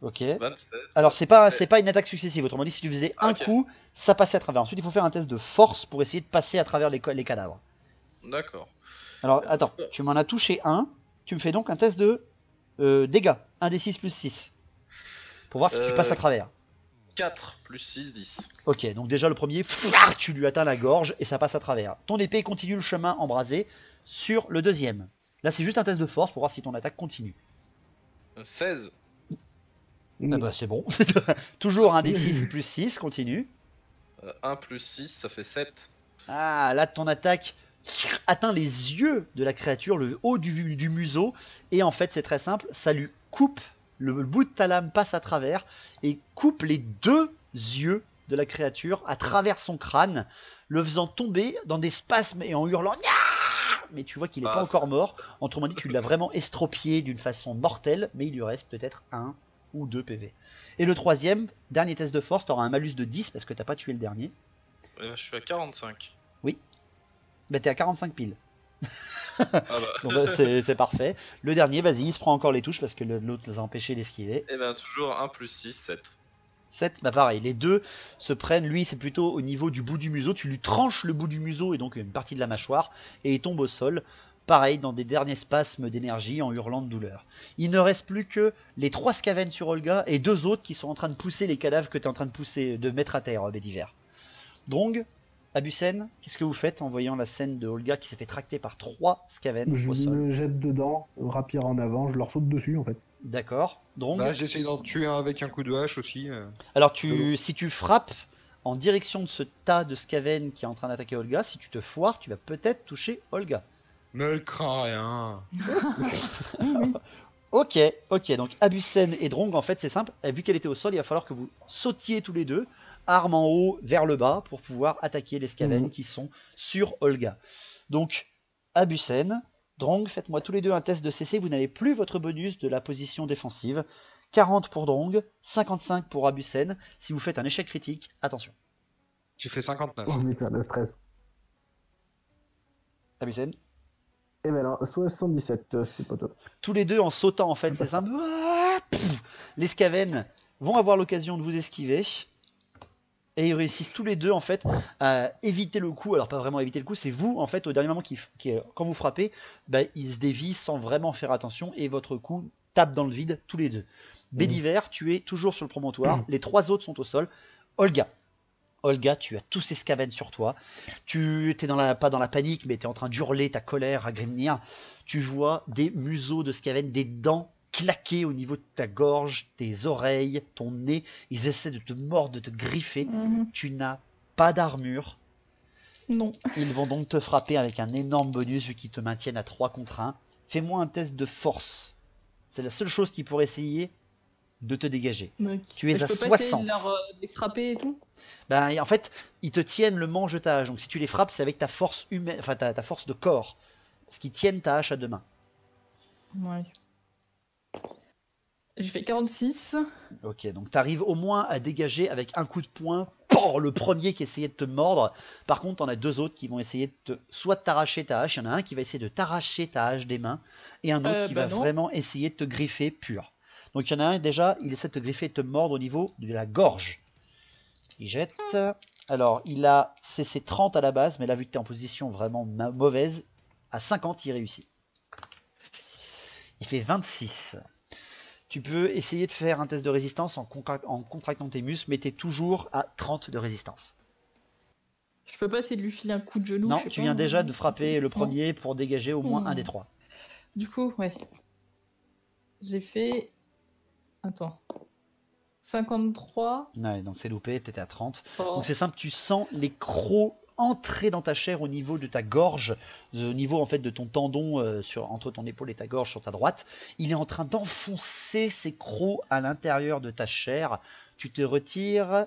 Ok. 27. Alors c'est pas une attaque successive, autrement dit si tu faisais un Ok. coup, ça passait à travers. Ensuite il faut faire un test de force pour essayer de passer à travers les cadavres. D'accord. Alors attends, tu m'en as touché un, tu me fais donc un test de dégâts, 1 des 6 plus 6. Pour voir si tu passes à travers. 4 plus 6, 10. Ok, donc déjà le premier, fouah, tu lui atteins la gorge et ça passe à travers. Ton épée continue le chemin embrasé sur le deuxième. Là c'est juste un test de force pour voir si ton attaque continue. 16. Ah bah c'est bon. Toujours un des 6 plus 6, continue. 1 plus 6, ça fait 7. Ah, là ton attaque atteint les yeux de la créature, le haut du museau, et en fait c'est très simple, ça lui coupe, le bout de ta lame passe à travers, et coupe les 2 yeux de la créature à travers son crâne, le faisant tomber dans des spasmes et en hurlant Nya, mais tu vois qu'il n'est pas encore mort, autrement dit tu l'as vraiment estropié d'une façon mortelle, mais il lui reste peut-être 1 ou 2 PV. Et le troisième, dernier test de force, tu auras un malus de 10 parce que t'as pas tué le dernier. Je suis à 45. Bah t'es à 45 piles. Ah bah. Donc bah, c'est parfait. Le dernier, vas-y, il se prend encore les touches parce que l'autre les a empêchés d'esquiver. Et ben toujours 1 plus 6, 7. 7, bah pareil, les deux se prennent, lui c'est plutôt au niveau du bout du museau, tu lui tranches le bout du museau et donc une partie de la mâchoire et il tombe au sol pareil, dans des derniers spasmes d'énergie, en hurlant de douleur. Il ne reste plus que les 3 Skaven sur Olga et 2 autres qui sont en train de pousser les cadavres que tu es en train de mettre à terre, Bédiver. Drong, Abusen, qu'est-ce que vous faites en voyant la scène de Olga qui s'est fait tracter par 3 Skaven Je au sol? me jette dedans, rapier en avant, je leur saute dessus en fait. D'accord. Drong. Bah, j'essaye d'en tuer un avec un coup de hache aussi. Alors si tu frappes en direction de ce tas de Skaven qui est en train d'attaquer Olga, si tu te foires, tu vas peut-être toucher Olga. Ne crains rien. Ok, donc Abusen et Drong, en fait c'est simple, vu qu'elle était au sol, il va falloir que vous sautiez tous les deux, arme en haut vers le bas, pour pouvoir attaquer les Skaven qui sont sur Olga. Donc Abusen, Drong, faites-moi tous les deux un test de CC, vous n'avez plus votre bonus de la position défensive. 40 pour Drong, 55 pour Abusen. Si vous faites un échec critique, attention. J'ai fait 59. Oh putain, le stress. Abusen. Et ben là, 77, c'est pas top. Tous les deux en sautant en fait, c'est simple. Les Skaven vont avoir l'occasion de vous esquiver. Et ils réussissent tous les deux en fait à éviter le coup. Alors pas vraiment éviter le coup, c'est vous en fait au dernier moment quand vous frappez, bah, ils se dévient sans vraiment faire attention et votre coup tape dans le vide tous les deux. Bédiver, tu es toujours sur le promontoire, les 3 autres sont au sol. Olga, tu as tous ces Skaven sur toi. Tu n'es pas dans la panique, mais tu es en train d'hurler ta colère à Grimnir. Tu vois des museaux de Skaven, des dents claquées au niveau de ta gorge, tes oreilles, ton nez. Ils essaient de te mordre, de te griffer. Tu n'as pas d'armure. Non. Ils vont donc te frapper avec un énorme bonus vu qu'ils te maintiennent à 3 contre 1. Fais-moi un test de force. C'est la seule chose qui pourrait essayer de te dégager. Okay. Tu es à je peux 60. pas essayer de les frapper et tout. Ben, en fait, ils te tiennent le manche de ta hache. Donc si tu les frappes, c'est avec ta force humaine, enfin ta force de corps. Parce qu'ils tiennent ta hache à 2 mains. Ouais. J'ai fait 46. Ok, donc tu arrives au moins à dégager avec un coup de poing le premier qui essayait de te mordre. Par contre, t'en as 2 autres qui vont essayer de soit de t'arracher ta hache. Il y en a un qui va essayer de t'arracher ta hache des mains. Et un autre qui va vraiment essayer de te griffer pur. Donc il y en a un déjà, il essaie de te griffer et de te mordre au niveau de la gorge. Il jette. Alors, il a CC 30 à la base, mais là, vu que tu es en position vraiment mauvaise, à 50, il réussit. Il fait 26. Tu peux essayer de faire un test de résistance en contractant tes muscles, mais tu es toujours à 30 de résistance. Je peux pas essayer de lui filer un coup de genou. Non, tu viens déjà de frapper le premier pour dégager au moins un des 3. Du coup, ouais. J'ai fait... Attends. 53. Ouais, donc c'est loupé, t'étais à 30. Oh. Donc c'est simple, tu sens les crocs entrer dans ta chair au niveau de ta gorge, au niveau en fait de ton tendon entre ton épaule et ta gorge sur ta droite. Il est en train d'enfoncer ses crocs à l'intérieur de ta chair. Tu te retires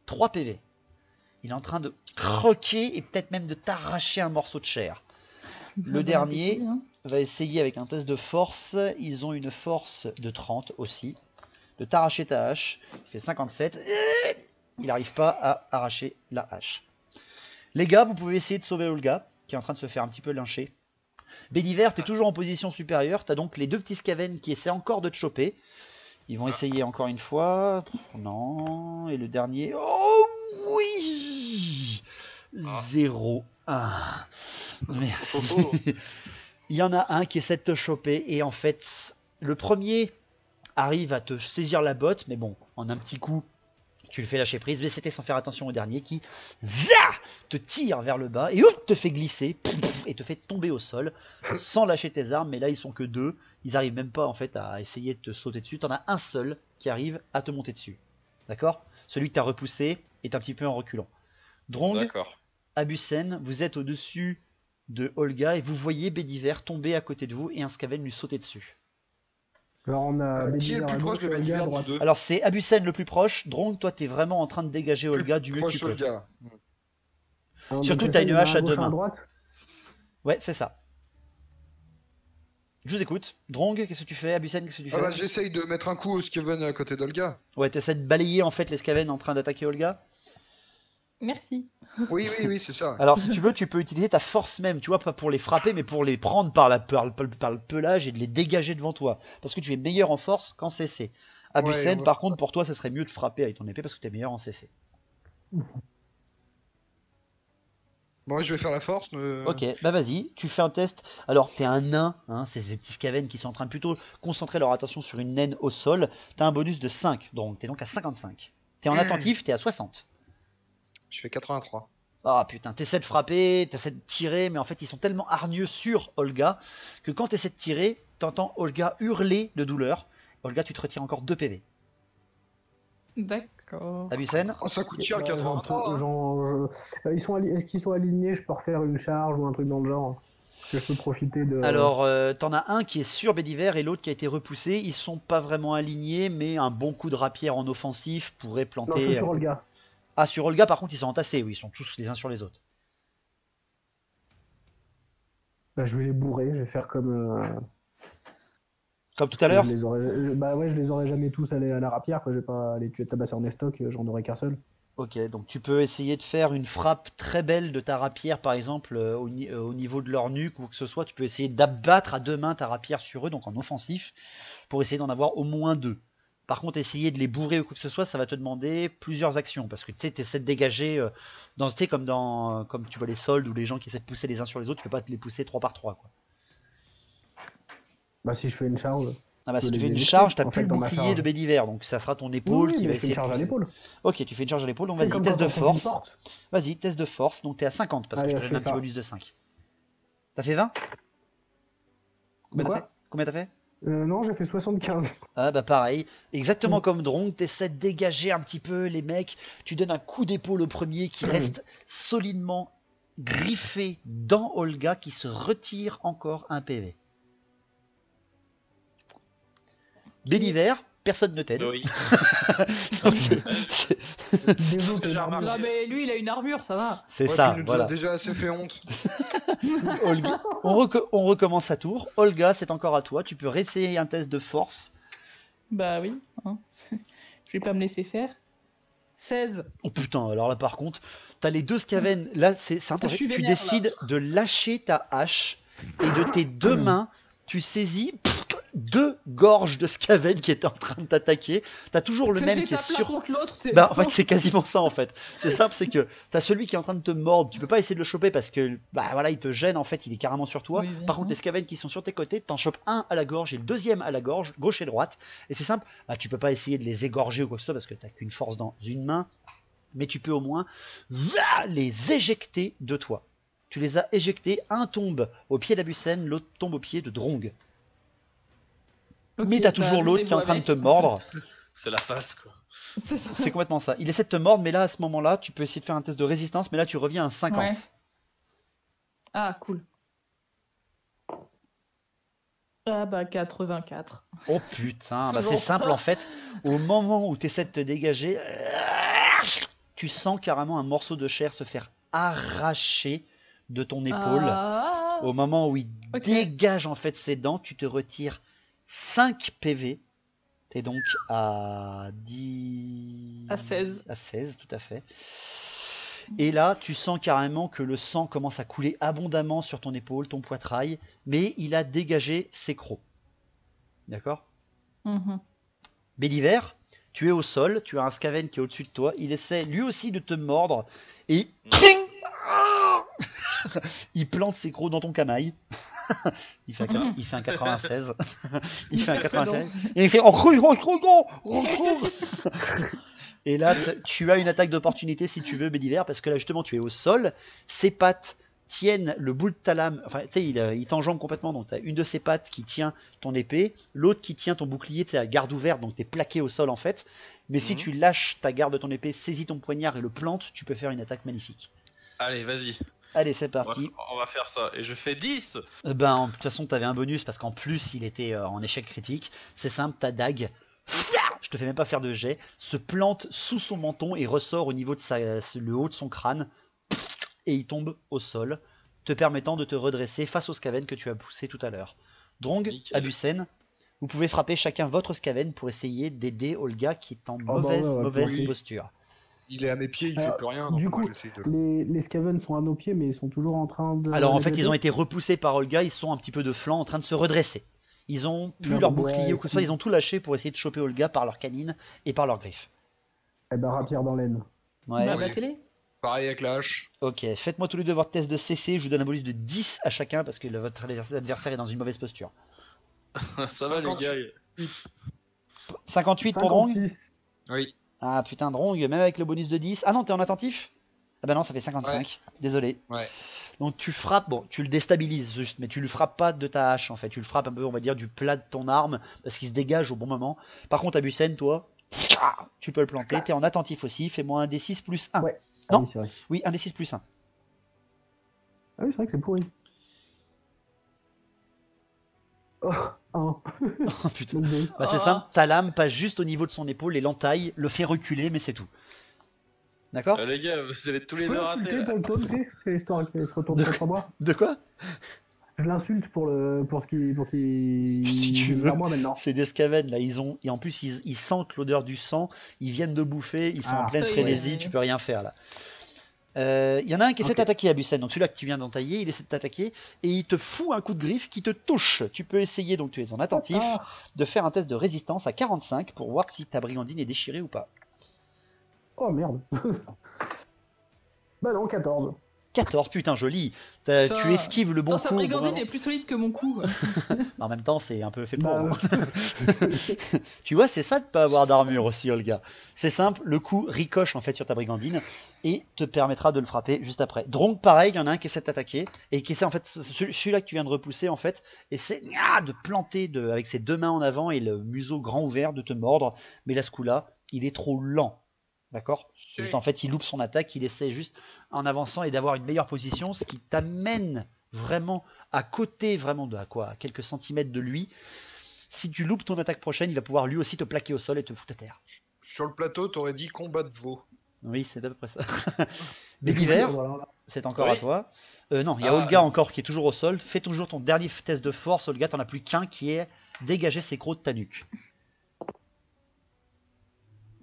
3 PV. Il est en train de croquer et peut-être même de t'arracher un morceau de chair. Le dernier va essayer avec un test de force. Ils ont une force de 30 aussi. De t'arracher ta hache. Il fait 57. Il n'arrive pas à arracher la hache. Les gars, vous pouvez essayer de sauver Olga, qui est en train de se faire un petit peu lyncher. Bédiver, tu es toujours en position supérieure. Tu as donc les 2 petits Skaven qui essaient encore de te choper. Ils vont essayer encore une fois. Non. Et le dernier... Oh oui 0-1. Merci. Il y en a un qui essaie de te choper. Et en fait, le premier arrive à te saisir la botte. Mais bon, en un petit coup... Tu le fais lâcher prise, mais c'était sans faire attention au dernier qui te tire vers le bas et te fait glisser et te fait tomber au sol sans lâcher tes armes. Mais là, ils sont que 2. Ils arrivent même pas en fait à essayer de te sauter dessus. T'en as un seul qui arrive à te monter dessus. D'accord? Celui que t'as repoussé est un petit peu en reculant. Drong, Abusen, vous êtes au-dessus de Olga et vous voyez Bédiver tomber à côté de vous et un Skaven lui sauter dessus. Alors on a qui est le plus proche de Bédiver à droite? Alors c'est Abusen le plus proche. Drong, toi t'es vraiment en train de dégager Olga du mieux que tu peux. Surtout t'as une hache à 2 mains. Ouais, c'est ça. Je vous écoute. Drong, qu'est-ce que tu fais? Abusen, qu'est-ce que tu fais? J'essaye de mettre un coup au Skaven à côté d'Olga. Ouais, t'essaies de balayer en fait les Skaven en train d'attaquer Olga. Merci. Oui, c'est ça. Alors si tu veux, tu peux utiliser ta force même, tu vois, pas pour les frapper, mais pour les prendre par le pelage et de les dégager devant toi. Parce que tu es meilleur en force qu'en CC. Abusen, par contre, pour toi, ça serait mieux de frapper avec ton épée parce que tu es meilleur en CC. Moi, je vais faire la force. Ok, bah vas-y, tu fais un test. Alors, t'es un nain, hein, c'est ces petits scaven qui sont en train de plutôt concentrer leur attention sur une naine au sol. T'as un bonus de 5, donc t'es donc à 55. T'es en attentif, t'es à 60. Je fais 83. Ah putain, t'essaies de frapper, t'essaies de tirer, mais en fait ils sont tellement hargneux sur Olga que quand t'essaies de tirer, t'entends Olga hurler de douleur. Olga, tu te retires encore 2 PV. D'accord. Abusen, Oh, ça coûte cher le Ouais, 83. hein. Est-ce qu'ils sont alignés? Je peux refaire une charge ou un truc dans le genre? Que je peux profiter de. alors t'en as un qui est sur Bédiver et l'autre qui a été repoussé. Ils sont pas vraiment alignés, mais un bon coup de rapière en offensif pourrait Non, je planter. suis sur Olga. Ah, sur Olga par contre ils sont entassés, oui, ils sont tous les uns sur les autres. Bah, je vais les bourrer, je vais faire Comme tout à l'heure. Bah ouais, je les aurais jamais tous allés à la rapière, quoi. Je vais pas les tuer tabasser en estoc, j'en aurai qu'un seul. Ok, donc tu peux essayer de faire une frappe très belle de ta rapière, par exemple, au niveau de leur nuque ou que ce soit. Tu peux essayer d'abattre à 2 mains ta rapière sur eux, donc en offensif, pour essayer d'en avoir au moins 2. Par contre, essayer de les bourrer ou quoi que ce soit, ça va te demander plusieurs actions. Parce que tu sais, tu essaies de dégager, tu sais, comme tu vois les soldes ou les gens qui essaient de pousser les uns sur les autres, tu peux pas te les pousser 3 par 3, quoi. Bah si je fais une charge. Ah bah, Je si tu les fais une éviter, charge, t'as en plus fait, le dans ma bouclier charge. de Bédiver, donc ça sera ton épaule Oui, qui va mais je fais une essayer de charge à pousser. l'épaule. Ok, tu fais une charge à l'épaule, donc C'est vas-y, comme test quand de on fait une force. porte. Vas-y, test de force, donc t'es à 50 parce que Allez, je te je donne un fais petit ça. bonus de 5. T'as fait 20? Combien t'as Quoi? fait? Combien t'as fait? Non, j'ai fait 75. Ah bah pareil, exactement Mm. comme Drong, t'essaies de dégager un petit peu les mecs, tu donnes un coup d'épaule au premier qui reste solidement griffé dans Olga qui se retire encore un PV. Bédiver, personne ne t'aide. Oui. Donc Désolé, que j'ai remarqué. Non, mais lui, il a une armure, ça va. c'est Ouais, ça, puis il nous voilà. a déjà assez fait honte. Olga, on recommence à tour. Olga, c'est encore à toi, tu peux réessayer un test de force. Bah oui. Hein. Je vais pas me laisser faire. 16. Oh putain, alors là par contre, t'as les deux scaven, là c'est simple, en Je fait, suis tu vénère, là. décides de lâcher ta hache et de tes 2 mains, tu saisis 2 gorges de scaven qui étaient en train de t'attaquer. T'as toujours le Que je même les qui est tape l'un sur... contre l'autre. Bah en fait c'est quasiment ça en fait. C'est simple, c'est que t'as celui qui est en train de te mordre, tu peux pas essayer de le choper parce que bah voilà il te gêne en fait, il est carrément sur toi. Oui, bien Par contre sûr. les scaven qui sont sur tes côtés, t'en chopes un à la gorge et le deuxième à la gorge, gauche et droite. Et c'est simple, bah tu peux pas essayer de les égorger ou quoi que ce soit parce que t'as qu'une force dans une main, mais tu peux au moins les éjecter de toi. Tu les as éjectés, un tombe au pied d'Abusen, l'autre tombe au pied de Drong. Ok, Mais t'as bah, toujours je l'autre les qui est en vois train de avec. te mordre. C'est la passe, quoi. C'est ça. C'est complètement ça. Il essaie de te mordre, mais là, à ce moment-là, tu peux essayer de faire un test de résistance, mais là, tu reviens à 50. Ouais. Ah, cool. Ah bah 84. Oh putain, bah Toujours c'est simple pas. en fait. Au moment où tu essaies de te dégager, tu sens carrément un morceau de chair se faire arracher de ton épaule. Ah. Au moment où il Ok. dégage en fait ses dents, tu te retires 5 PV. T'es donc à 10... À 16. À 16, tout à fait. Et là, tu sens carrément que le sang commence à couler abondamment sur ton épaule, ton poitrail, mais il a dégagé ses crocs. D'accord? Mhm. Bédiver, tu es au sol, tu as un scaven qui est au-dessus de toi, il essaie lui aussi de te mordre, et il plante ses crocs dans ton camail. Il fait un 96. Il fait un 96. Et il fait Et là, tu as une attaque d'opportunité si tu veux, Bédiver, parce que là, justement, tu es au sol. Ses pattes tiennent le bout de ta lame. Enfin, tu sais, il t'enjambe complètement. Donc, tu as une de ses pattes qui tient ton épée, l'autre qui tient ton bouclier, tu sais, à garde ouverte. Donc, tu es plaqué au sol, en fait. Mais si tu lâches ta garde de ton épée, saisis ton poignard et le plantes, tu peux faire une attaque magnifique. Allez, vas-y. Allez, c'est parti. On va faire ça. Et je fais 10. Ben, de toute façon, tu avais un bonus parce qu'en plus, il était en échec critique. C'est simple, ta dague, je te fais même pas faire de jet, se plante sous son menton et ressort au niveau de le haut de son crâne. Et il tombe au sol, te permettant de te redresser face au scaven que tu as poussé tout à l'heure. Drong, Nickel. Abusen, vous pouvez frapper chacun votre scaven pour essayer d'aider Olga qui est en bah ouais, ouais, mauvaise oui. posture. Il est à mes pieds, il Alors, fait plus rien. Donc du moi, coup, j'essaie de... les Skaven sont à nos pieds, mais ils sont toujours en train de. Alors en les fait, ils blesser ont été repoussés par Olga, ils sont un petit peu de flanc en train de se redresser. Ils ont plus Ouais, leur ouais, bouclier ou que ce soit, cool. ils ont tout lâché pour essayer de choper Olga par leurs canines et par leurs griffes. Eh ben, rapière dans l'aine. Ouais. Bah, oui. battez-les. Pareil avec la hache. Ok, faites-moi tous les deux votre test de CC, je vous donne un bonus de 10 à chacun parce que votre adversaire est dans une mauvaise posture. Ça va, les gars. 58 pour Drong. 56. Oui. Ah putain, Drong, même avec le bonus de 10. Ah non, t'es en attentif? Ah bah non, ça fait 55. Désolé. Ouais. Donc tu frappes, bon, tu le déstabilises juste, mais tu le frappes pas de ta hache en fait. Tu le frappes un peu, on va dire, du plat de ton arme parce qu'il se dégage au bon moment. Par contre, Abusen, toi, tu peux le planter. T'es en attentif aussi. Fais-moi un D6 plus 1. Ouais. Non. Ah oui, c'est vrai. Oui, un D6 plus 1. Ah oui, c'est vrai que c'est pourri. Oh, un. Oh putain. Donc deux. Bah, c'est simple, ta lame passe juste au niveau de son épaule et l'entaille, le fait reculer, mais c'est tout. D'accord? Les gars, vous allez tous Je les peux deux rater. l'insulter Là. pour le taunter, c'est histoire qu'il se retourne contre moi. De quoi? Je l'insulte pour qu'il Si tu vienne veux. vers moi maintenant. C'est des Skaven là, et en plus ils sentent l'odeur du sang, ils viennent de bouffer, ils sont en Ah. pleine Oui, frénésie, oui. tu peux rien faire là. Il y en a un qui essaie de t'attaquer, Abusen, donc celui-là que tu viens d'entailler, il essaie de t'attaquer et il te fout un coup de griffe qui te touche. Tu peux essayer, donc tu es en attentif, Ah. de faire un test de résistance à 45 pour voir si ta brigandine est déchirée ou pas. Oh merde. Bah non, 14. 14, putain, joli. Putain. Tu esquives le bon Dans sa coup. au bon brigandine moment. est plus solide que mon coup. En même temps, c'est un peu fait pour. Bah, hein. Tu vois, c'est ça de pas avoir d'armure aussi, Olga. C'est simple, le coup ricoche en fait sur ta brigandine et te permettra de le frapper juste après. Drong, pareil, il y en a un qui essaie de t'attaquer et qui essaie en fait, celui-là que tu viens de repousser en fait, essaie de planter avec ses deux mains en avant et le museau grand ouvert de te mordre. Mais là, ce coup-là, il est trop lent. D'accord? Juste, en fait, il loupe son attaque, il essaie juste en avançant et d'avoir une meilleure position, ce qui t'amène vraiment à côté, vraiment de à quoi, à quelques centimètres de lui. Si tu loupes ton attaque prochaine, il va pouvoir lui aussi te plaquer au sol et te foutre à terre. Sur le plateau, t'aurais dit combat de veau. Oui, c'est à peu près ça. Bédiver, Voilà. c'est encore Oui. à toi. Non, il y a Ah, Olga encore qui est toujours au sol. Fais toujours ton dernier test de force, Olga. T'en as plus qu'un qui est dégager ses crocs de ta nuque.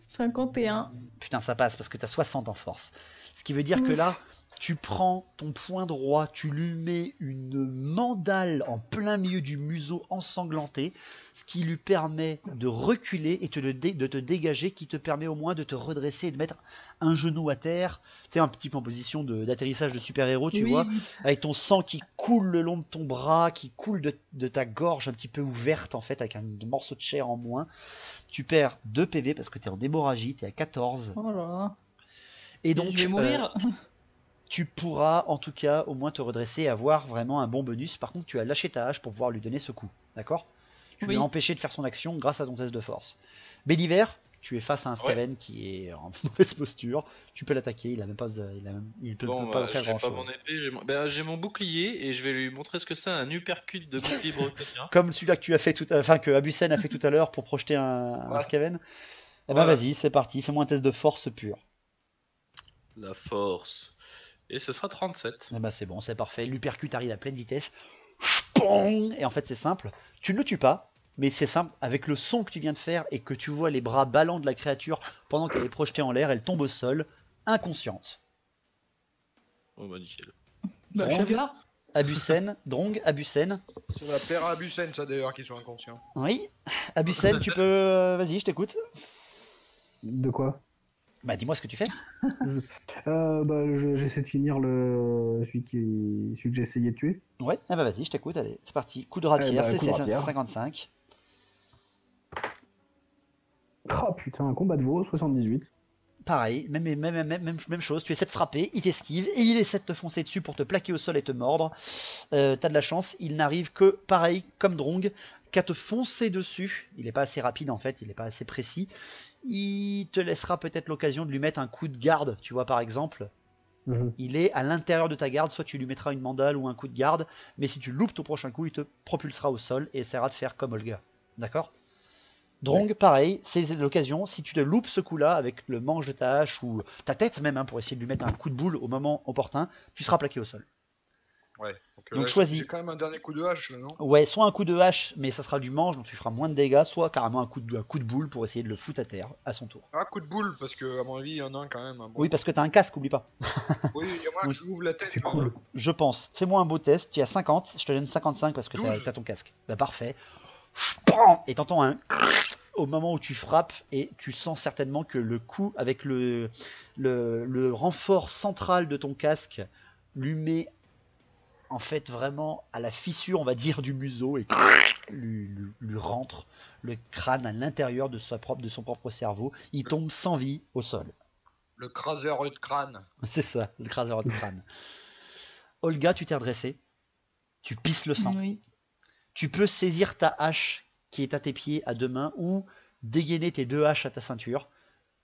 51. Putain, ça passe parce que t'as 60 en force. Ce qui veut dire que là, tu prends ton poing droit, tu lui mets une mandale en plein milieu du museau ensanglanté, ce qui lui permet de reculer et de te dégager, qui te permet au moins de te redresser et de mettre un genou à terre. Tu sais, un petit peu en position d'atterrissage de super-héros, tu Oui, vois, oui. avec ton sang qui coule le long de ton bras, qui coule de ta gorge un petit peu ouverte en fait, avec un morceau de chair en moins. Tu perds 2 PV parce que tu es en hémorragie, tu es à 14. Oh là là. Et donc, Je vais mourir. tu pourras en tout cas au moins te redresser et avoir vraiment un bon bonus. Par contre, tu as lâché ta hache pour pouvoir lui donner ce coup. D'accord? Tu lui Oui. as empêché de faire son action grâce à ton test de force. Bédiver, tu es face à un Skaven qui est en mauvaise posture. Tu peux l'attaquer, il a même pas, il peut Bon, pas faire j'ai grand pas mon chose. épée, j'ai mon bouclier et je vais lui montrer ce que c'est un uppercut de bouclier bretonien. Comme celui-là que tu as fait que Abusen a fait tout à l'heure pour projeter un Voilà. Skaven. Eh ben Voilà. vas-y, c'est parti, fais-moi un test de force pure. La force. Et ce sera 37. Eh ben c'est bon, c'est parfait. L'uppercut arrive à pleine vitesse. Chpong. Et en fait, c'est simple. Tu ne le tues pas, mais c'est simple. Avec le son que tu viens de faire et que tu vois les bras ballants de la créature pendant qu'elle est projetée en l'air, elle tombe au sol, inconsciente. Oh bah nickel. Bah, Drong. je là. Abusen, Drong, Abusen. C'est la paire à Bussen, ça d'ailleurs, qui sont inconscients. Oui. Abusen, tu peux. Vas-y, je t'écoute. De quoi? Bah, dis-moi ce que tu fais. J'essaie de finir celui que j'ai essayé de tuer. Ouais, eh ben vas-y, je t'écoute. Allez, c'est parti. Coup de rapière, coup de CC rapière. 55. Oh putain, un combat de veau, 78. Pareil, même chose, tu essaies de frapper, il t'esquive et il essaie de te foncer dessus pour te plaquer au sol et te mordre. T'as de la chance, il n'arrive que, pareil, comme Drong, qu'à te foncer dessus. Il n'est pas assez rapide en fait, il n'est pas assez précis. Il te laissera peut-être l'occasion de lui mettre un coup de garde, tu vois par exemple. Mhm. Il est à l'intérieur de ta garde, soit tu lui mettras une mandale ou un coup de garde, mais si tu loupes ton prochain coup, il te propulsera au sol et essaiera de faire comme Olga. D'accord? Drong, pareil, c'est l'occasion, si tu te loupes ce coup-là avec le manche de ta hache ou ta tête même, pour essayer de lui mettre un coup de boule au moment opportun, tu seras plaqué au sol. Ouais. Donc là, choisis. J'ai quand même un dernier coup de hache, non? Ouais, soit un coup de hache, mais ça sera du manche, donc tu feras moins de dégâts, soit carrément un coup de boule pour essayer de le foutre à terre à son tour. Ah, coup de boule, parce que à mon avis, il y en a un quand même. Un bon. Oui, parce que t'as un casque, oublie pas. Oui, il y a moyen que je ouvre la tête. C'est cool. Je pense. Fais-moi un beau test, tu as 50, je te donne 55 parce que 12. t'as ton casque. Bah parfait. Chpam. Et t'entends un au moment où tu frappes, et tu sens certainement que le coup avec le renfort central de ton casque lui met en fait vraiment à la fissure, on va dire, du museau, et lui rentre le crâne à l'intérieur de son propre cerveau. Il tombe sans vie au sol. Le craseur de crâne. C'est ça, le craseur de crâne. Olga, tu t'es redressée. Tu pisses le sang. Oui. Tu peux saisir ta hache qui est à tes pieds à deux mains, ou dégainer tes deux haches à ta ceinture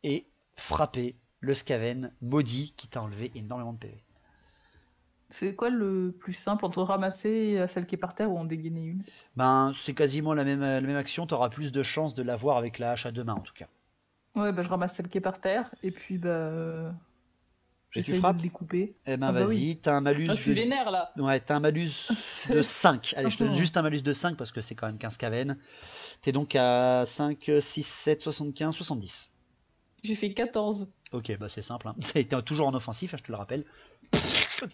et frapper le Skaven maudit qui t'a enlevé énormément de PV. C'est quoi le plus simple entre ramasser celle qui est par terre ou en dégainer une? Ben, c'est quasiment la même action, tu auras plus de chances de l'avoir avec la hache à deux mains en tout cas. Ouais, bah je ramasse celle qui est par terre et puis Et tu j'essaye de frappes le découper. Eh ben Ah bah vas-y, oui. t'as un malus Ah, je suis de... vénère là. Ouais, t'as un malus de 5. Allez, je te donne Attends. juste un malus de 5 parce que c'est quand même 15 Skaven. T'es donc à 5, 6, 7, 75, 70. J'ai fait 14. Ok, bah c'est simple, hein. T'es toujours en offensif, hein, je te le rappelle.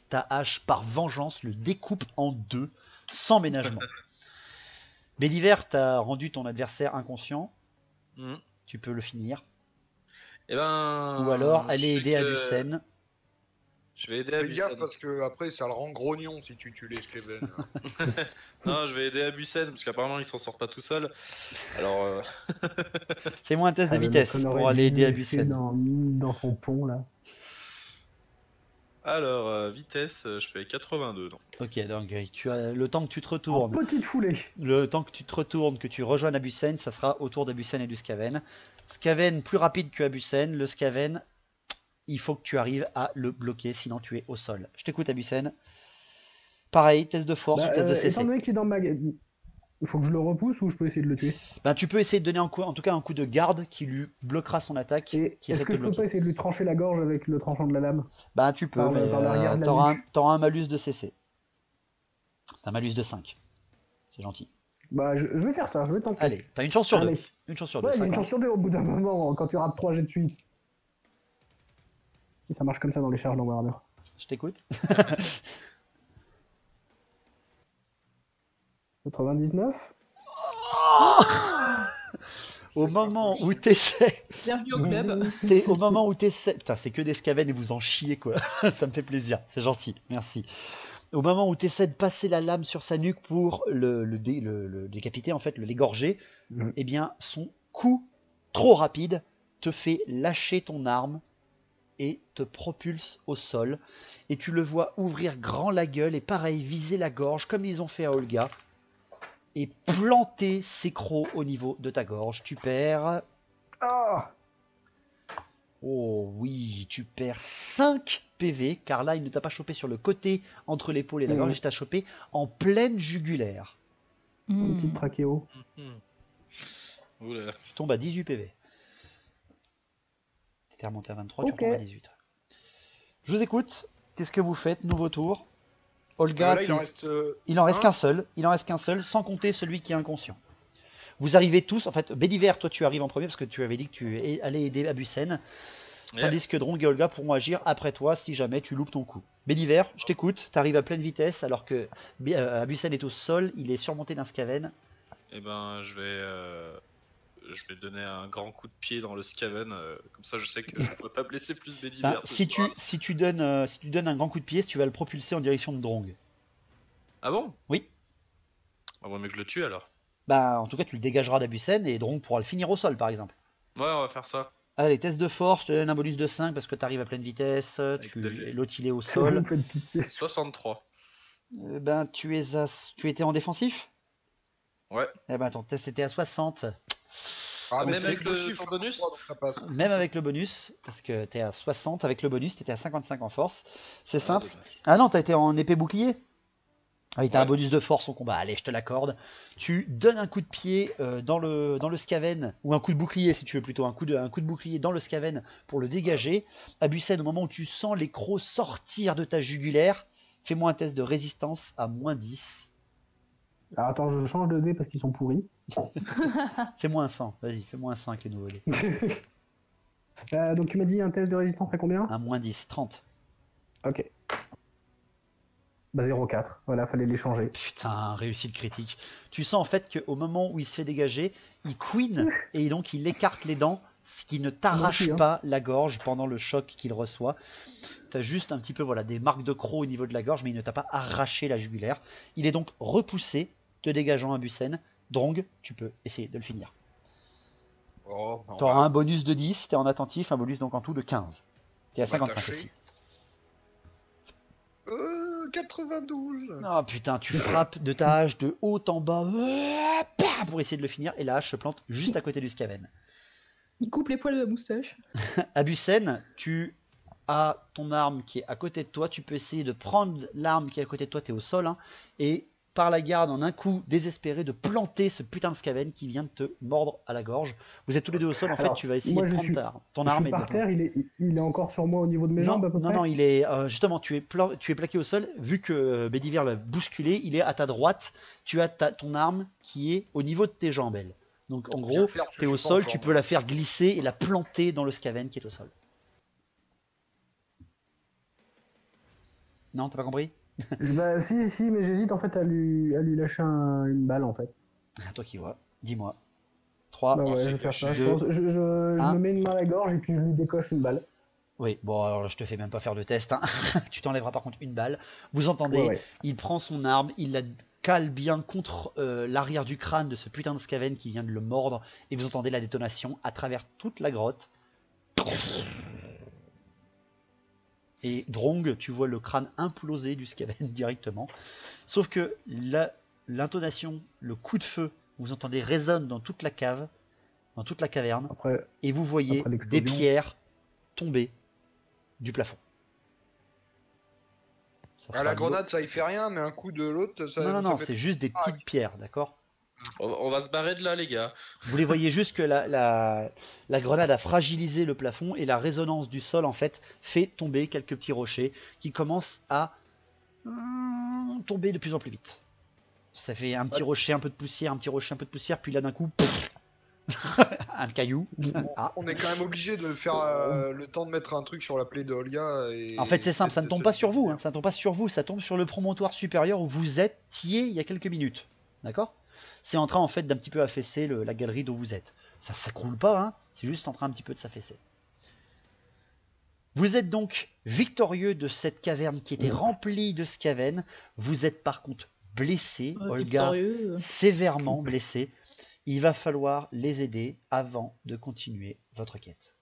Ta hache, par vengeance, le découpe en deux, sans ménagement. Béliver, t'as rendu ton adversaire inconscient. Mhm. Tu peux le finir. Et ben. Ou alors, je aller sais aider que- Abusen. Je vais aider Fais gaffe Abusen. parce que après ça le rend grognon si tu tues les Skaven. Non, je vais aider Abusen parce qu'apparemment il s'en sort pas tout seul. Alors, Fais-moi un test de Ah, le vitesse mec, on pour aurait aller dû aider laisser Abusen. dans son pont là. vitesse, je fais 82. Non. Ok, donc tu as le temps que tu te En retournes. petite foulée. Le temps que tu te retournes, que tu rejoignes Abusen, ça sera autour d'Abusen et du Skaven. Skaven plus rapide que Abusen. Le Skaven, il faut que tu arrives à le bloquer, sinon tu es au sol. Je t'écoute, Abusen. Pareil, test de force Bah, ou test de étant CC. donné qu'il est dans ma... Il faut que je le repousse ou je peux essayer de le tuer? Ben, tu peux essayer de donner en tout cas un coup de garde qui lui bloquera son attaque, Et qui est-ce essaie de que te je peux pas bloquer. essayer de lui trancher la gorge avec le tranchant de la lame? Ben, tu peux, par mais l'arrière de la t'auras nuque. un malus de CC. T'as un malus de 5. C'est gentil. Bah, je vais faire ça, je vais tenter. Allez, t'as une chance sur deux. Allez. Une chance sur deux. Ouais, il y a une 50. chance sur deux au bout d'un moment quand tu rates 3 jets de suite. Et ça marche comme ça dans les charges dans Warhammer. Je t'écoute. 99. Au moment où t'essaies Bienvenue au club. Au moment où t'essaies... Putain, c'est que des Skaven et vous en chiez, quoi. Ça me fait plaisir, c'est gentil, merci. Au moment où t'essaies de passer la lame sur sa nuque pour le décapiter, en fait, l'égorger, Mhm. eh bien, son coup trop rapide te fait lâcher ton arme et te propulse au sol. Et tu le vois ouvrir grand la gueule et pareil, viser la gorge, comme ils ont fait à Olga, et planter ses crocs au niveau de ta gorge. Tu perds... Ah, Oh oui, tu perds 5 PV, car là, il ne t'a pas chopé sur le côté entre l'épaule et la gorge, il t'a chopé en pleine jugulaire. une Hmm. petite trachéo. Mhm. Oula. Tu tombes à 18 PV. Tu étais remonté à 23, tu Ok. retombes à 18. Je vous écoute. Qu'est-ce que vous faites? Nouveau tour. Olga, Là il en tu- reste. il en reste un. qu'un seul. Il en reste qu'un seul, sans compter celui qui est inconscient. Vous arrivez tous, en fait, Béliver, toi tu arrives en premier parce que tu avais dit que tu allais aider Abusen. Tandis que Drong et Olga pourront agir après toi si jamais tu loupes ton coup. Béliver, je t'écoute, t'arrives à pleine vitesse alors que Abusen est au sol, il est surmonté d'un Skaven. Et ben, je vais donner un grand coup de pied dans le Skaven. Comme ça, je sais que je ne pourrais pas blesser plus des Ben, divers. si tu donnes un grand coup de pied, tu vas le propulser en direction de Drong. Ah bon? Oui. Ah bon, mais que je le tue alors. Bah, en tout cas, tu le dégageras d'Abusen et Drong pourra le finir au sol, par exemple. Ouais, on va faire ça. Allez, test de force, je te donne un bonus de 5 parce que tu arrives à pleine vitesse, l'autre il est au Vous sol. me faites pitié. 63. Ben, tu étais en défensif? Ouais. Eh ben, ton test était à 60. Ah, Même c'est avec beau le chiffre, bonus 63, donc ça passe. Même avec le bonus, parce que t'es à 60, avec le bonus, t'étais à 55 en force. C'est simple. dommage. Ah non, t'as été en épée bouclier? Ah, t'as un Ouais. bonus de force au combat, allez, je te l'accorde. Tu donnes un coup de pied dans le Skaven, ou un coup de bouclier si tu veux plutôt, un coup de bouclier dans le Skaven pour le dégager. Abusen, au moment où tu sens les crocs sortir de ta jugulaire, fais-moi un test de résistance à moins 10. Alors attends, je change de dés parce qu'ils sont pourris. Fais-moi un 100, vas-y, fais-moi un 100 avec les nouveaux dés. Donc tu m'as dit un test de résistance à combien? Un moins 10, 30. Ok. Bah 0,4. Voilà, fallait l'échanger. Putain, réussite critique. Tu sens en fait qu'au moment où il se fait dégager, il queen et donc il écarte les dents, ce qui ne t'arrache Moi aussi, hein. pas la gorge pendant le choc qu'il reçoit. T'as juste un petit peu voilà, des marques de croc au niveau de la gorge, mais il ne t'a pas arraché la jugulaire. Il est donc repoussé, te dégageant Abusen. Drong, tu peux essayer de le finir. Oh, bah, on Tu auras va- un bonus de 10, t'es en attentif, un bonus donc en tout de 15. T'es à On va 55 tâcher. aussi. 92. Oh putain, tu frappes de ta hache de haut en bas pour essayer de le finir, et la hache se plante juste à côté du Skaven. Il coupe les poils de la moustache. Abusen, tu as ton arme qui est à côté de toi, tu peux essayer de prendre l'arme qui est à côté de toi, t'es au sol, hein, et par la garde, en un coup désespéré, de planter ce putain de Skaven qui vient de te mordre à la gorge. Vous êtes tous les deux au sol, en fait, Alors, tu vas essayer moi, de je prendre suis- ton Je arme suis et de par terre, il est encore sur moi au niveau de mes Non, jambes à peu non, près. non, il est justement, tu es plaqué au sol. Vu que Bédiver l'a bousculé, il est à ta droite. Tu as ton arme qui est au niveau de tes jambes, elle. Donc en Bien gros, faire, parce que tu es je au suis pas en sol, tu forme. peux la faire glisser et la planter dans le Skaven qui est au sol. Non, t'as pas compris? Bah si, mais j'hésite en fait à lui lâcher une balle en fait. Toi qui vois, dis-moi. 3, Bah on ouais, s'est je vais faire ça. caché. Je, pense. Je Un. me mets une main à la gorge et puis je lui décoche une balle. Oui, bon, alors je te fais même pas faire de test, hein. Tu t'enlèveras par contre une balle. Vous entendez, Ouais, ouais. il prend son arme, il la cale bien contre l'arrière du crâne de ce putain de Skaven qui vient de le mordre, et vous entendez la détonation à travers toute la grotte. Et Drong, tu vois le crâne imploser du Skaven directement. Sauf que l'intonation, le coup de feu, vous entendez résonne dans toute la cave, dans toute la caverne, Après, et vous voyez Après des l'explosion. pierres tomber du plafond. Ça Ah, sera la grenade, ça y fait rien, mais un coup de l'autre, ça. Non, non, ça non, fait- c'est juste des petites pierres, d'accord? On va se barrer de là, les gars. Vous les voyez juste que la grenade a fragilisé le plafond et la résonance du sol, en fait, fait tomber quelques petits rochers qui commencent à tomber de plus en plus vite. Ça fait un petit rocher, un peu de poussière, un petit rocher, un peu de poussière, puis là d'un coup, un caillou. Ah. On est quand même obligé de faire le temps de mettre un truc sur la plaie de Olga. Et En fait, c'est simple, ça ne peut-être tombe de pas se sur vous, dire. hein, ça ne tombe pas sur vous, ça tombe sur le promontoire supérieur où vous étiez il y a quelques minutes. D'accord? C'est en train en fait d'un petit peu affaisser la galerie d'où vous êtes. Ça s'accroule pas, hein, c'est juste en train un petit peu de s'affaisser. Vous êtes donc victorieux de cette caverne qui était remplie de Skaven. Vous êtes par contre blessé, Olga, Victorieux. sévèrement blessé. Il va falloir les aider avant de continuer votre quête.